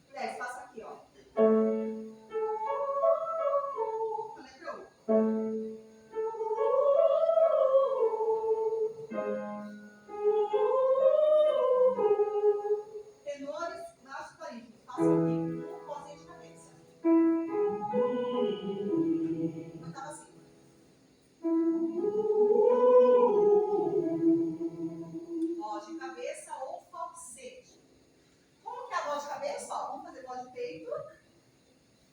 Mulheres, faça aqui, ó. Lembrou? Tenores, baixos, barítonos. Faça aqui, com vozinha de cabeça. Cantava assim. Voz de cabeça ou falsete. Como que é a voz de cabeça? Ó, vamos fazer voz de peito,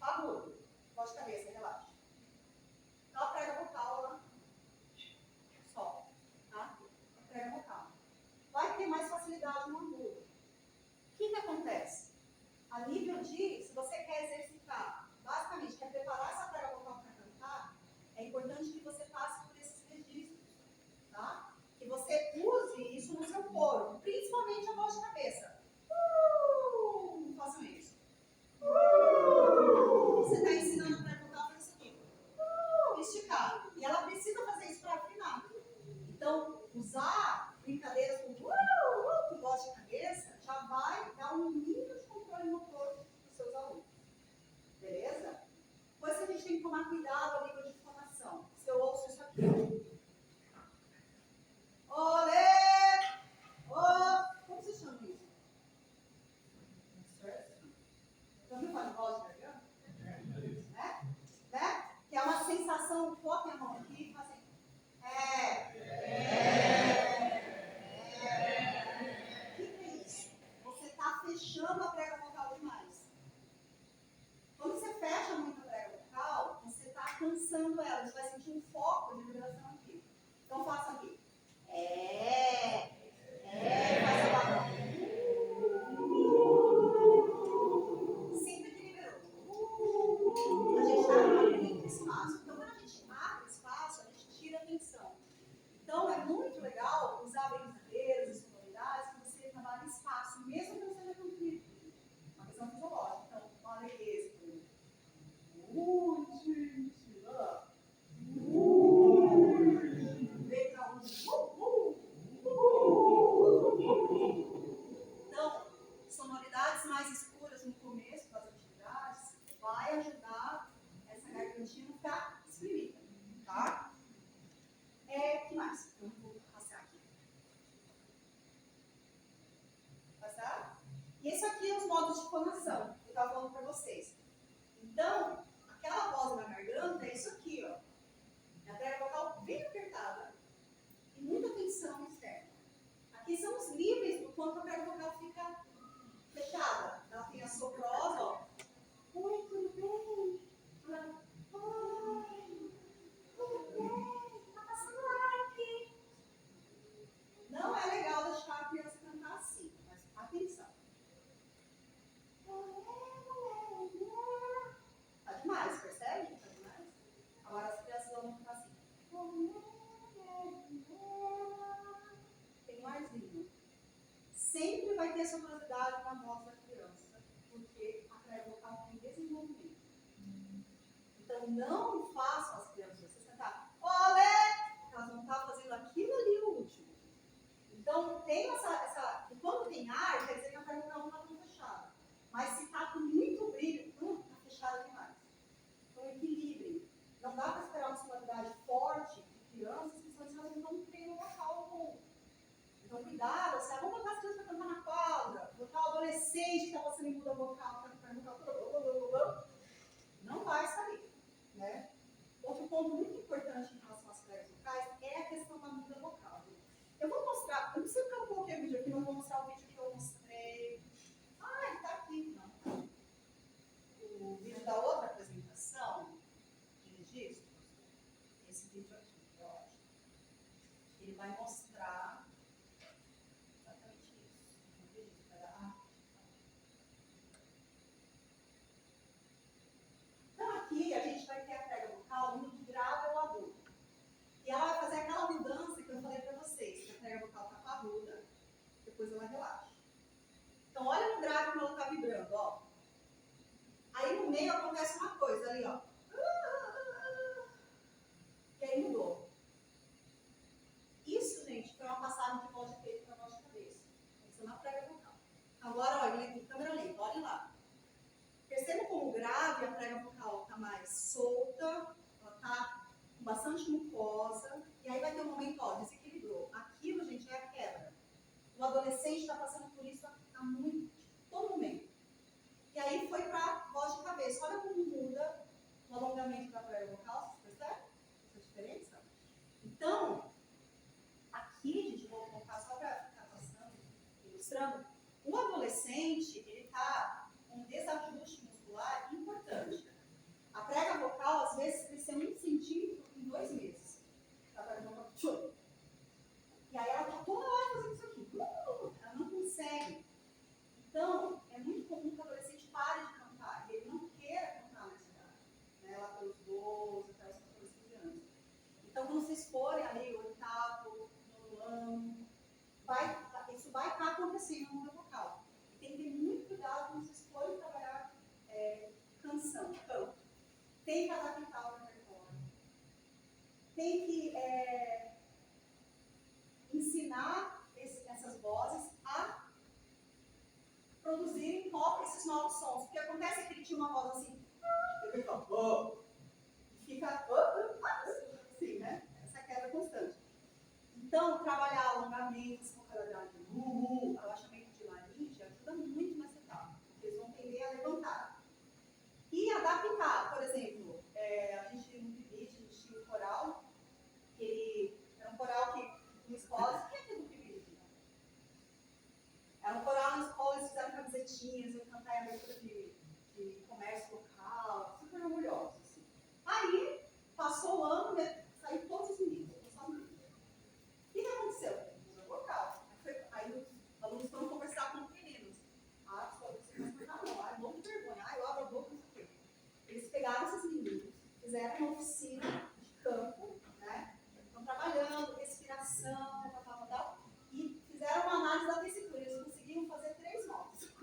agudo. Voz de cabeça, relaxa. Então, a prega vocal, ela solta, tá? A prega vocal. Vai ter mais facilidade no agudo. O que acontece? A nível de, se você quer exercitar, basicamente, quer preparar essa prega vocal para cantar, é importante que você passe por esses registros, tá? Que você use isso no seu coro, principalmente a voz de cabeça. Façam isso. Você está ensinando para cantar isso aqui. Esticar. E ela precisa fazer isso para afinar. Então, usar brincadeiras com voz de cabeça já vai dar um nível de controle motor para os seus alunos. fonação, eu estava falando para vocês. Então, aquela voz na garganta é isso aqui, ó. É a treva vocal bem apertada e muita tensão externa. Aqui são os níveis do quanto a treva vocal fica fechada. Ela tem a soprosa, ó. Oi, tudo bem? Oi, tudo bem? Tá passando ar aqui. Não é legal deixar a criança cantar assim, mas atenção. Tá demais, percebe? Tá demais? Agora as crianças vão cantar assim. Tem mais linha. Sempre vai ter sonoridade na voz da criança, porque a treva vocal tem desenvolvimento. Então não façam as crianças vocês cantar olé! Elas vão estar fazendo aquilo ali o último. Então tem essa. E quando tem ar, quer dizer que a treva vocal não está tão fechada. Mas se está com muito brilho, está fechada demais. Então equilibre. Não dá para esperar uma sonoridade forte de crianças, que elas não estão tendo um vocal bom. Então cuidado, assim, vamos botar as crianças para cantar na quadra, botar o adolescente que está passando em muda vocal, não vai sair. Né? Outro ponto muito importante em relação às trevas vocais é a questão da muda vocal. Eu vou mostrar, eu não sei porque eu coloquei o vídeo aqui, mas eu vou mostrar o vídeo que eu mostrei. Ah, ele está aqui. Não. O vídeo da outra apresentação de registros, esse vídeo aqui, eu acho. Ele vai mostrar exatamente isso. Então aqui a gente vai ter a treva vocal indo do grave ao agudo. E ela vai fazer aquela mudança que eu falei para vocês, que a treva vocal está parruda, depois ela relaxa. Então olha no grave como ela está vibrando, ó. Aí no meio acontece uma coisa ali, ó. E aí mudou. Isso, gente, foi uma passagem de voz de peito para voz de cabeça. Isso é uma treva vocal. Agora, olha, câmera lenta, olhem lá. Perceba como o grave, a prega vocal está mais solta, ela está com bastante mucosa, e aí vai ter um momento, ó, desequilibrou. Aquilo, gente, é a quebra. O adolescente está passando por isso há muito, todo momento. E aí foi para a voz de cabeça. Olha como muda o alongamento da prega vocal, vocês percebem essa diferença? Então, aqui, gente, vou colocar só para ficar passando, ilustrando, o adolescente, ele está com um desajuste muscular importante. A prega vocal, às vezes, cresceu 1 centímetro em 2 meses. A prega vocal, e aí ela está toda hora fazendo isso aqui. Ela não consegue. Então, é muito comum que o adolescente pare de cantar, e ele não queira cantar nessa idade, né? Lá pelos 12, até os 14, 15 anos. Então, quando vocês forem ali, o oitavo, nono ano, isso vai estar acontecendo no vocal. E tem que ter muito cuidado quando vocês forem trabalhar canção, canto. Tem que adaptar o repertório. Tem que ensinar essas vozes a produzirem esses novos sons. Porque acontece que ele tinha uma voz assim, ele fala, e fica assim, né? Essa quebra constante. Então, trabalhar alongamentos, vocalidade, relaxamento de laringe ajuda muito nessa etapa. Porque eles vão tender a levantar. E adaptar, por exemplo, a gente no Pibit, a gente tinha um coral, que era um coral que no escola, o que é que é do Pibit? Era um coral na escola, eles fizeram camisetinhas, eu cantei a abertura de comércio local, super orgulhosos. Assim. Aí, passou o ano, né, saiu todos os meninos, só meninos. O que aconteceu? Muda vocal. Aí os alunos foram conversar com os meninos. Você não vai cantar não, morro de vergonha, eu abro a boca, não sei o quê. Eles pegaram esses meninos, fizeram uma oficina de campo, né? Estão trabalhando, respiração, tal, e fizeram uma análise da tessitura. Eles conseguiram fazer 3 notas.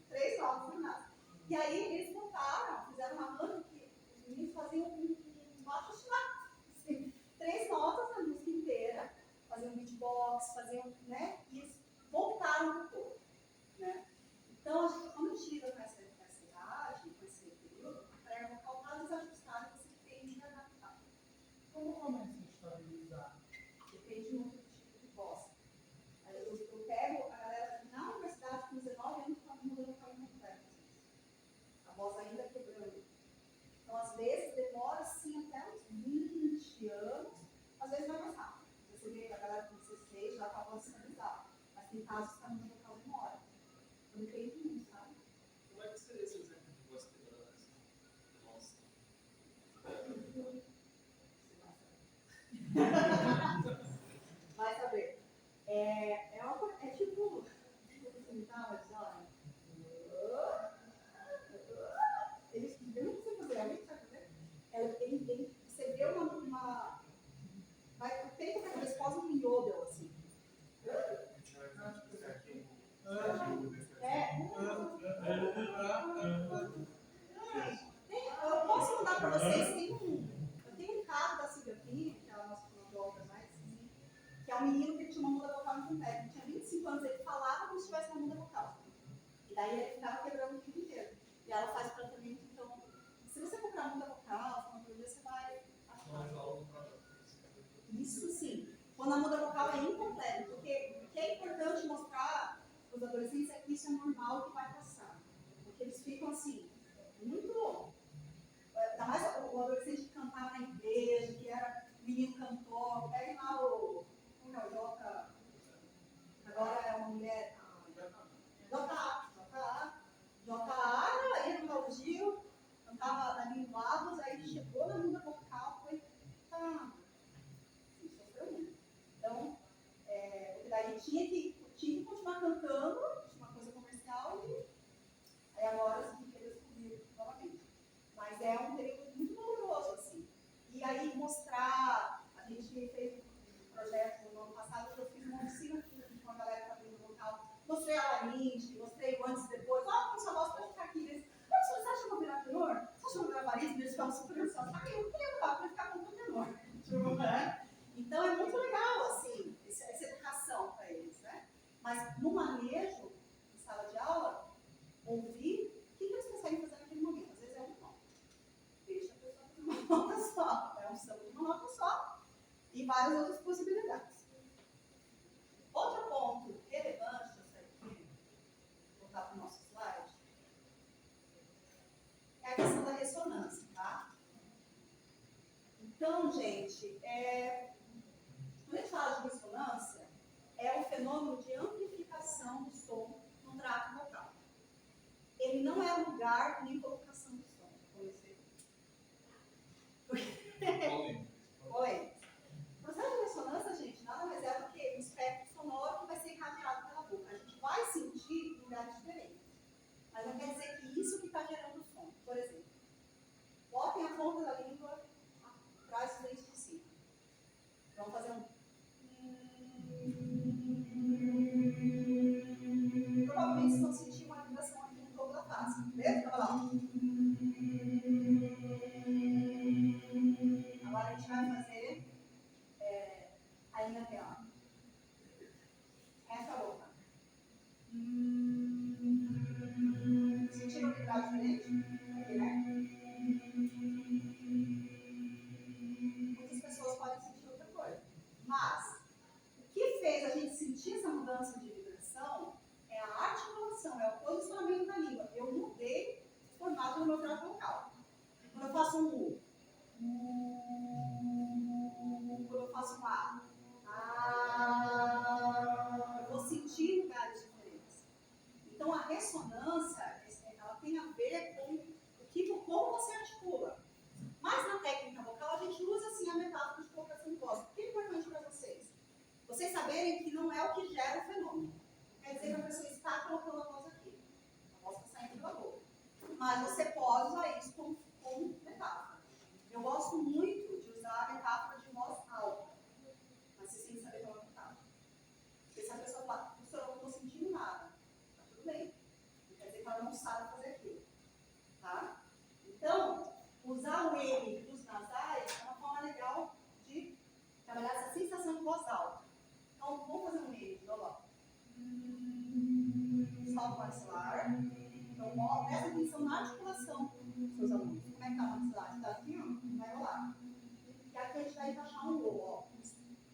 3 notas no máximo. E aí eles montaram, fizeram uma banda que os meninos faziam um baixo assinado. Assim, 3 notas na música inteira, faziam beatbox, faziam, né? E eles voltaram pro corpo, né? Então, quando a gente lida com essa idade, com esse período, a prega vocal está desajustada e você tem que adaptar. Como começa a estabilizar? Depende muito do tipo de voz. Eu pego a galera na universidade com 19 anos para mudando para uma tem casos que a muda vocal demora. Eu não creio muito, sabe? Como é que seria esse exemplo de voz quebrada? Nossa. Vai saber. É tipo. Eu não sei fazer, alguém sabe fazer? Você vê uma. Vai feito para cabeça, quase um yodel, assim. Eu posso mandar para vocês, eu tenho um caso da Silvia Pinho, que é a nossa fonoaudióloga mais, que é um menino que tinha uma muda vocal incompleta. Ele tinha 25 anos, ele falava como se tivesse uma muda vocal. E daí ele ficava quebrando o dia inteiro. E ela faz tratamento, então, se você comprar muda vocal, fonoaudiologia, você vai achar. Isso sim. Quando a muda vocal é incompleta, porque o que é importante mostrar para os adolescentes é que isso é normal que vai passar. Porque eles ficam assim, muito bom. Ainda mais o adolescente que cantava na igreja, que era menino cantor, peguem lá como é o Jota, agora é uma mulher, Jota, ia no Galdinho, cantava na linguados, aí chegou na muda vocal, foi, sofreu muito. Então, porque daí tinha que continuar cantando, uma coisa comercial, e aí agora sim que eles descobriram novamente. Mas é um período muito doloroso, assim. E aí mostrar, a gente fez um projeto no ano passado que eu fiz uma oficina com uma galera que está aprendendo vocal. Mostrei a Laringe, mostrei o antes e depois. Com sua voz pode ficar aqui. Mas você acha que eu vou virar tenor? Você acha que eu vou virar barítono? Eles ficavam super ansiosos. Eu não queria mudar para ficar com o tenor. Então é muito legal, assim, essa educação para eles, né? Mas no manejo, em sala de aula, ouvir o que eles conseguem fazer naquele momento. Às vezes é um não. Deixa a pessoa fazer uma nota só. É um samba de uma nota só e várias outras possibilidades. Outro ponto relevante, isso aqui, vou voltar para o nosso slide, é a questão da ressonância, tá? Então, gente, quando a gente fala de ressonância, é um fenômeno de amplificação do som no trato vocal. Ele não é lugar nem colocação do som, como você. Oi. O processo de ressonância, gente, nada mais é do que um espectro sonoro que vai ser irradiado pela boca. A gente vai sentir em lugares diferentes. Mas não quer dizer que isso que está gerando o som. Por exemplo, botem a ponta da língua atrás dos dentes de cima. Vamos fazer um. Provavelmente vocês vão sentir uma vibração aqui no topo da face. Beleza? Vamos lá. Agora a gente vai fazer a linha real. Fecha a boca. Sentiram vibrar diferente? Aqui, né? Muitas pessoas podem sentir outra coisa. Mas, o que fez a gente sentir essa mudança de vibração é a articulação, é o posicionamento da língua. Eu mudei o formato do meu trato vocal. Quando eu faço um U, quando eu faço um A, eu vou sentir lugares diferentes. Então, a ressonância, ela tem a ver com como você articula. Mas na técnica vocal, a gente usa assim a metáfora de colocação de voz. O que é importante para vocês? Vocês saberem que não é o que gera o fenômeno. Quer dizer que a pessoa está colocando a voz aqui. A voz está saindo pela boca. Mas você pode usar isso como metáfora. Eu gosto muito de usar a metáfora de voz alta. Mas vocês têm que saber que é uma metáfora. Porque se a pessoa falar, professora, eu não estou sentindo nada, tá tudo bem. Não quer dizer que ela não sabe fazer aquilo. Tá? Então, usar o M dos nasais é uma forma legal de trabalhar essa sensação de voz alta. Então, vamos fazer um M de novo. Salto maxilar. Então, presta atenção na articulação dos seus alunos. Como é que está o maxilar? Está assim, ó, vai rolar. E aqui a gente vai encaixar um O, ó.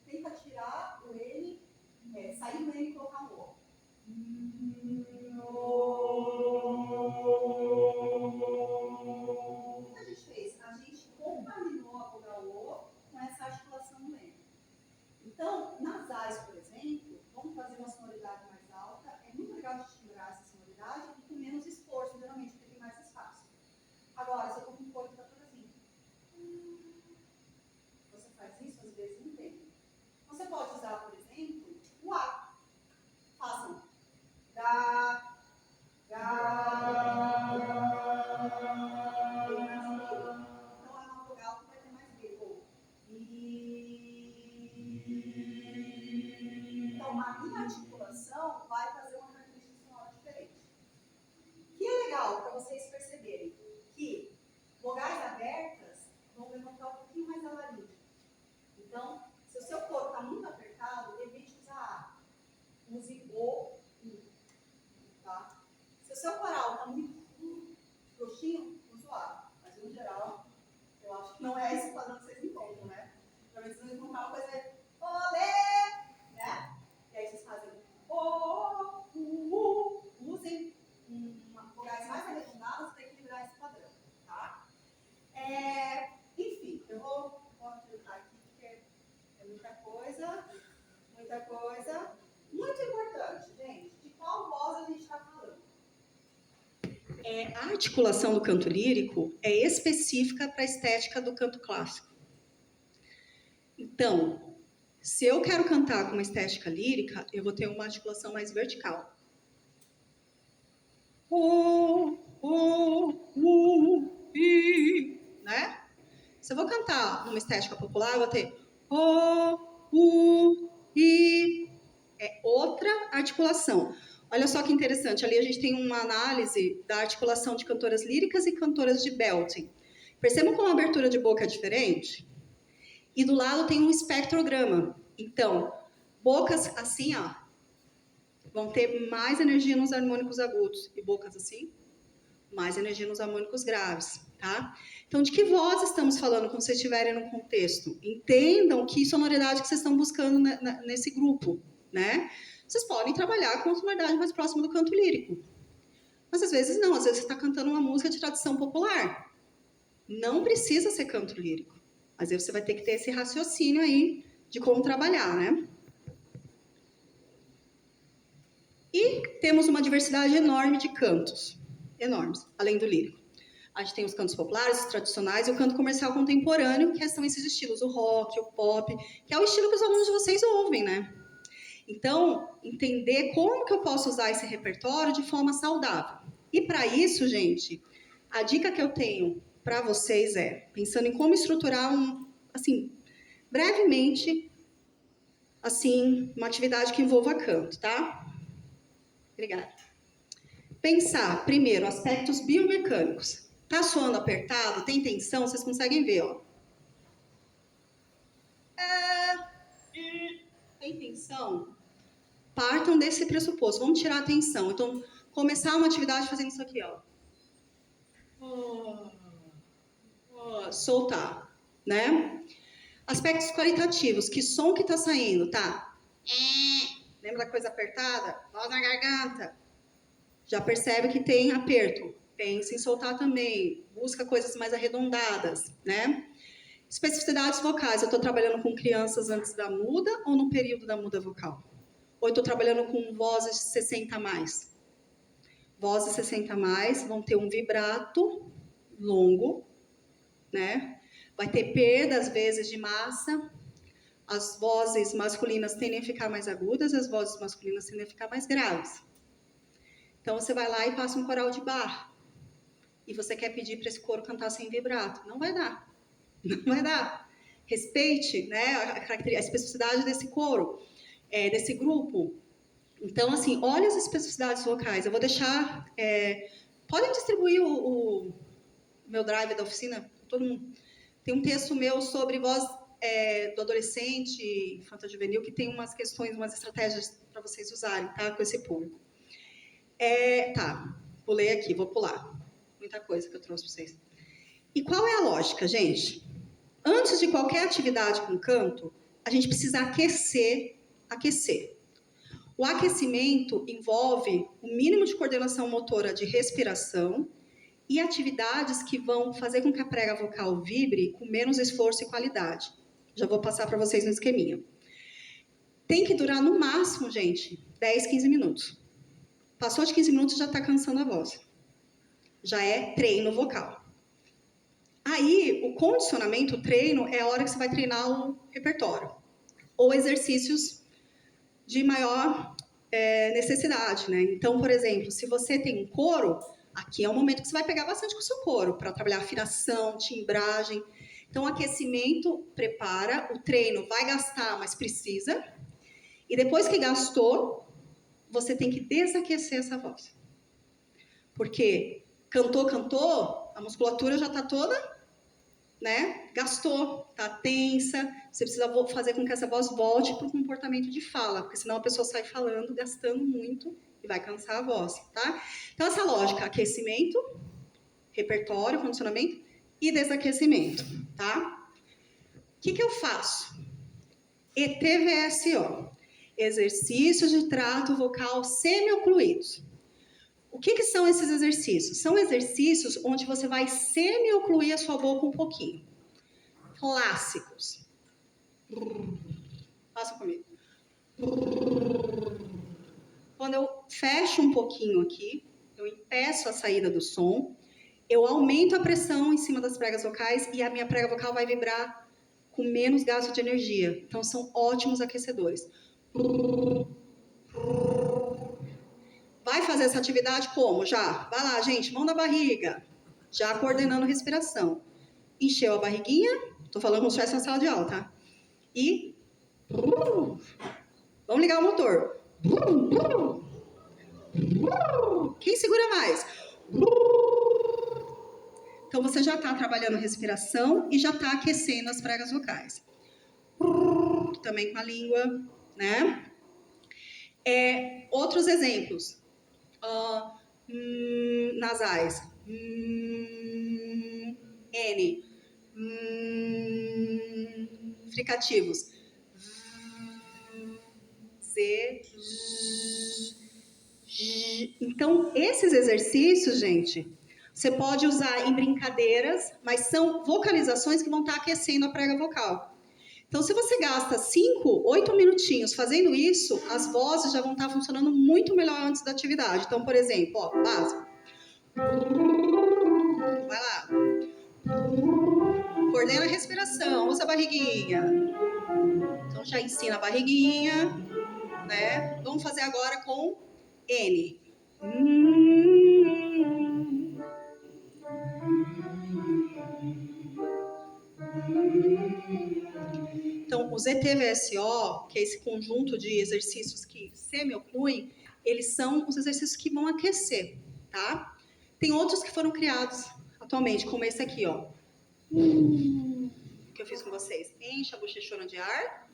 Tenta tirar o N, sair do N e colocar um O. O que a gente fez? A gente contaminou a vogal O com essa articulação no N. Então, nasais, por exemplo, vamos fazer uma sonoridade mais minha articulação vai fazer uma característica sonora diferente. O que é legal para vocês perceberem que vogais abertas vão levantar um pouquinho mais a laringe. Então, se o seu corpo está muito apertado, evite usar A. Use O, U. Tá? Se o seu coral está muito coxinho, use o A. Mas, no geral, eu acho que não é esse padrão que vocês encontram, né? Provavelmente vocês vão encontrar uma coisa olé, né? E aí vocês fazem O, U, usem vogais mais arredondadas para equilibrar esse padrão, tá? Enfim, eu vou adiantar aqui porque é muita coisa. Muito importante, gente, de qual voz a gente está falando? A articulação do canto lírico é específica para a estética do canto clássico. Então, se eu quero cantar com uma estética lírica, eu vou ter uma articulação mais vertical. Né? Se eu vou cantar numa estética popular, eu vou ter I. É outra articulação. Olha só que interessante, ali a gente tem uma análise da articulação de cantoras líricas e cantoras de belting. Percebam como a abertura de boca é diferente? E do lado tem um espectrograma. Então, bocas assim, ó, vão ter mais energia nos harmônicos agudos. E bocas assim, mais energia nos harmônicos graves, tá? Então, de que voz estamos falando quando vocês estiverem no contexto? Entendam que sonoridade que vocês estão buscando nesse grupo, né? Vocês podem trabalhar com a sonoridade mais próxima do canto lírico. Mas às vezes não, às vezes você está cantando uma música de tradição popular. Não precisa ser canto lírico. Mas aí você vai ter que ter esse raciocínio aí de como trabalhar, né? E temos uma diversidade enorme de cantos. Enormes, além do lírico. A gente tem os cantos populares, os tradicionais e o canto comercial contemporâneo, que são esses estilos, o rock, o pop, que é o estilo que os alunos de vocês ouvem, né? Então, entender como que eu posso usar esse repertório de forma saudável. E para isso, gente, a dica que eu tenho para vocês é, pensando em como estruturar brevemente, uma atividade que envolva canto, tá? Obrigada. Pensar, primeiro, aspectos biomecânicos. Tá soando apertado? Tem tensão? Vocês conseguem ver, ó. Tem tensão? Partam desse pressuposto. Vamos tirar a tensão. Então, começar uma atividade fazendo isso aqui, ó. Soltar, né? Aspectos qualitativos. Que som que tá saindo, tá? Lembra da coisa apertada? Voz na garganta. Já percebe que tem aperto. Pensa em soltar também. Busca coisas mais arredondadas, né? Especificidades vocais. Eu estou trabalhando com crianças antes da muda ou no período da muda vocal? Ou eu estou trabalhando com vozes de 60 a mais? Vozes 60 a mais vão ter um vibrato longo, né? Vai ter perda, às vezes, de massa. As vozes masculinas tendem a ficar mais agudas, as vozes masculinas tendem a ficar mais graves. Então, você vai lá e passa um coral de bar. E você quer pedir para esse coro cantar sem vibrato. Não vai dar. Não vai dar. Respeite, né, a especificidade desse coro, desse grupo. Então, olha as especificidades vocais. Eu vou deixar... podem distribuir o meu drive da oficina, todo mundo. Tem um texto meu sobre voz do adolescente, infanto-juvenil, que tem umas questões, umas estratégias para vocês usarem, tá? Com esse público. Tá, pulei aqui, vou pular. Muita coisa que eu trouxe para vocês. E qual é a lógica, gente? Antes de qualquer atividade com canto, a gente precisa aquecer. O aquecimento envolve o mínimo de coordenação motora de respiração e atividades que vão fazer com que a prega vocal vibre com menos esforço e qualidade. Já vou passar para vocês no esqueminha. Tem que durar no máximo, gente, 10, 15 minutos. Passou de 15 minutos já está cansando a voz. Já é treino vocal. Aí, o condicionamento, o treino, é a hora que você vai treinar o repertório. Ou exercícios de maior necessidade, né? Então, por exemplo, se você tem um coro, aqui é o momento que você vai pegar bastante com o seu coro, para trabalhar afinação, timbragem. Então, o aquecimento prepara, o treino vai gastar, mas precisa. E depois que gastou, você tem que desaquecer essa voz. Porque cantou, a musculatura já está toda, né? Gastou, está tensa. Você precisa fazer com que essa voz volte para o comportamento de fala, porque senão a pessoa sai falando, gastando muito e vai cansar a voz, tá? Então, essa lógica, aquecimento, repertório, condicionamento e desaquecimento, tá? O que eu faço? ETVSO, exercícios de trato vocal semi-ocluídos. O que são esses exercícios? São exercícios onde você vai semi-ocluir a sua boca um pouquinho. Clássicos. Faça comigo. Quando eu fecho um pouquinho aqui, eu impeço a saída do som, eu aumento a pressão em cima das pregas vocais e a minha prega vocal vai vibrar com menos gasto de energia. Então, são ótimos aquecedores. Vai fazer essa atividade como? Já. Vai lá, gente, mão na barriga. Já coordenando respiração. Encheu a barriguinha. Tô falando como se estivesse na sala de aula, tá? E... vamos ligar o motor. Quem segura mais? Então, você já está trabalhando respiração e já está aquecendo as pregas vocais. Também com a língua, né? Outros exemplos. Nasais. N. Fricativos. C. Então, esses exercícios, gente, você pode usar em brincadeiras, mas são vocalizações que vão estar aquecendo a prega vocal. Então, se você gasta 5, 8 minutinhos fazendo isso, as vozes já vão estar funcionando muito melhor antes da atividade. Então, por exemplo, ó, básico. Vai lá. Coordena a respiração, usa a barriguinha. Então, já ensina a barriguinha, né? Vamos fazer agora com N. Então, os ETVSO, que é esse conjunto de exercícios que semi-ocluem, eles são os exercícios que vão aquecer, tá? Tem outros que foram criados atualmente, como esse aqui, ó. Que eu fiz com vocês. Enche a bochechona de ar.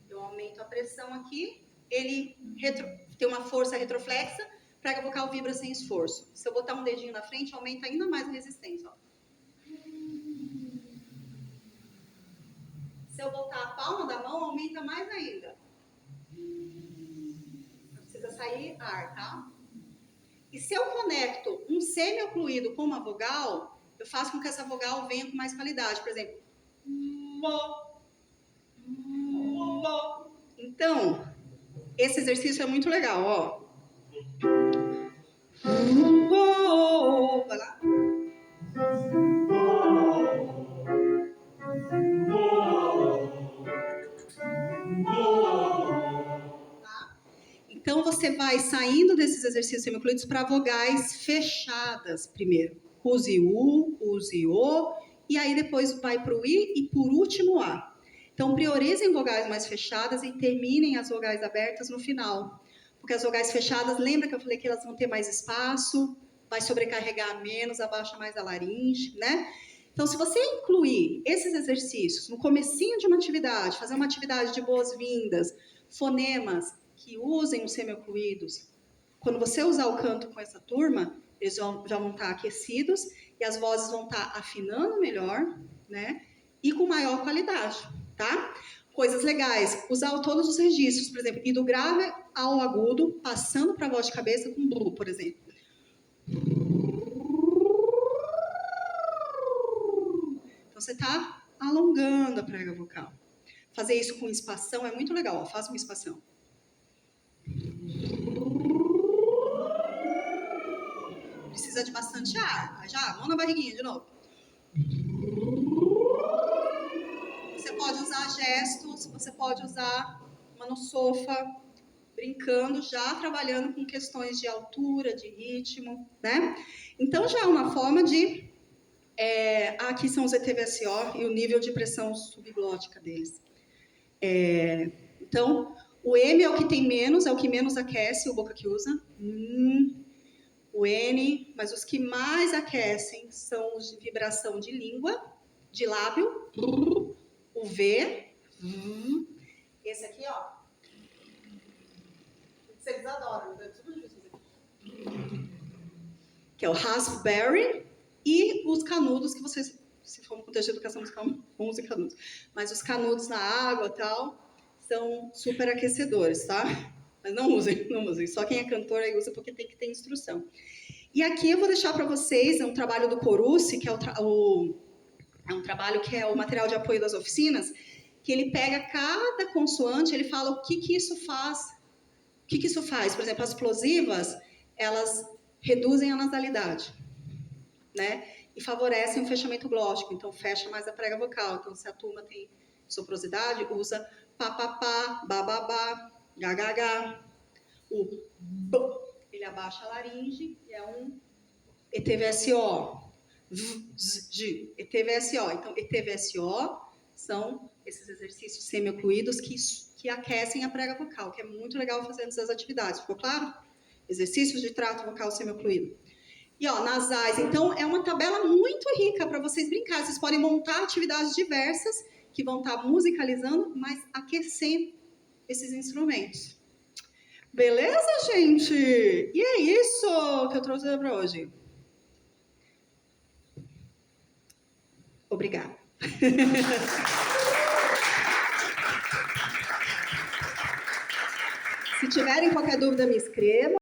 Eu aumento a pressão aqui. Ele tem uma força retroflexa, prega vocal vibra sem esforço. Se eu botar um dedinho na frente, aumenta ainda mais a resistência, ó. Se eu botar a palma da mão, aumenta mais ainda. Não precisa sair ar, tá? E se eu conecto um semi-ocluído com uma vogal, eu faço com que essa vogal venha com mais qualidade. Por exemplo, então, esse exercício é muito legal, ó. Vai lá. Então, você vai saindo desses exercícios semi-ocluídos para vogais fechadas primeiro. Use U, use O, e aí depois vai para o I e por último o A. Então, priorizem vogais mais fechadas e terminem as vogais abertas no final. Porque as vogais fechadas, lembra que eu falei que elas vão ter mais espaço, vai sobrecarregar menos, abaixa mais a laringe, né? Então, se você incluir esses exercícios no comecinho de uma atividade, fazer uma atividade de boas-vindas, fonemas que usem os semi-ocluídos, quando você usar o canto com essa turma, eles já vão estar aquecidos e as vozes vão estar afinando melhor, né? E com maior qualidade, tá? Coisas legais, usar todos os registros, por exemplo, ir do grave ao agudo, passando para a voz de cabeça com blue, por exemplo. Então, você está alongando a prega vocal. Fazer isso com espação é muito legal, ó. Faça uma espação. Precisa de bastante ar. Já, mão na barriguinha de novo. Você pode usar gestos, você pode usar uma no sofá, brincando, já trabalhando com questões de altura, de ritmo, né? Então, já é uma forma de... aqui são os ETVSO e o nível de pressão subglótica deles. Então, o M é o que tem menos, é o que menos aquece, o boca que usa. O N, mas os que mais aquecem são os de vibração de língua, de lábio. O V. Esse aqui, ó. Vocês adoram, né? Tudo difícil fazer. Que é o raspberry. E os canudos que vocês, se for no contexto de educação musical, não usem canudos. Mas os canudos na água e tal, são super aquecedores, tá? Mas não usem. Só quem é cantor aí usa porque tem que ter instrução. E aqui eu vou deixar para vocês um trabalho do Corucci, que é um trabalho que é o material de apoio das oficinas, que ele pega cada consoante, ele fala o que isso faz. O que isso faz? Por exemplo, as plosivas, elas reduzem a nasalidade, né? E favorecem o fechamento glótico, então fecha mais a prega vocal. Então, se a turma tem soprosidade, usa pá, bababá, gagagá. O b, ele abaixa a laringe, e é um ETVSO. V, ETVSO. Então, ETVSO são esses exercícios semi-ocluídos que aquecem a prega vocal, que é muito legal fazer antes das atividades. Ficou claro? Exercícios de trato vocal semi-ocluído. E, ó, nasais. Então, é uma tabela muito rica para vocês brincarem. Vocês podem montar atividades diversas que vão estar musicalizando, mas aquecendo esses instrumentos. Beleza, gente? E é isso que eu trouxe para hoje. Obrigada. Se tiverem qualquer dúvida, me escrevam.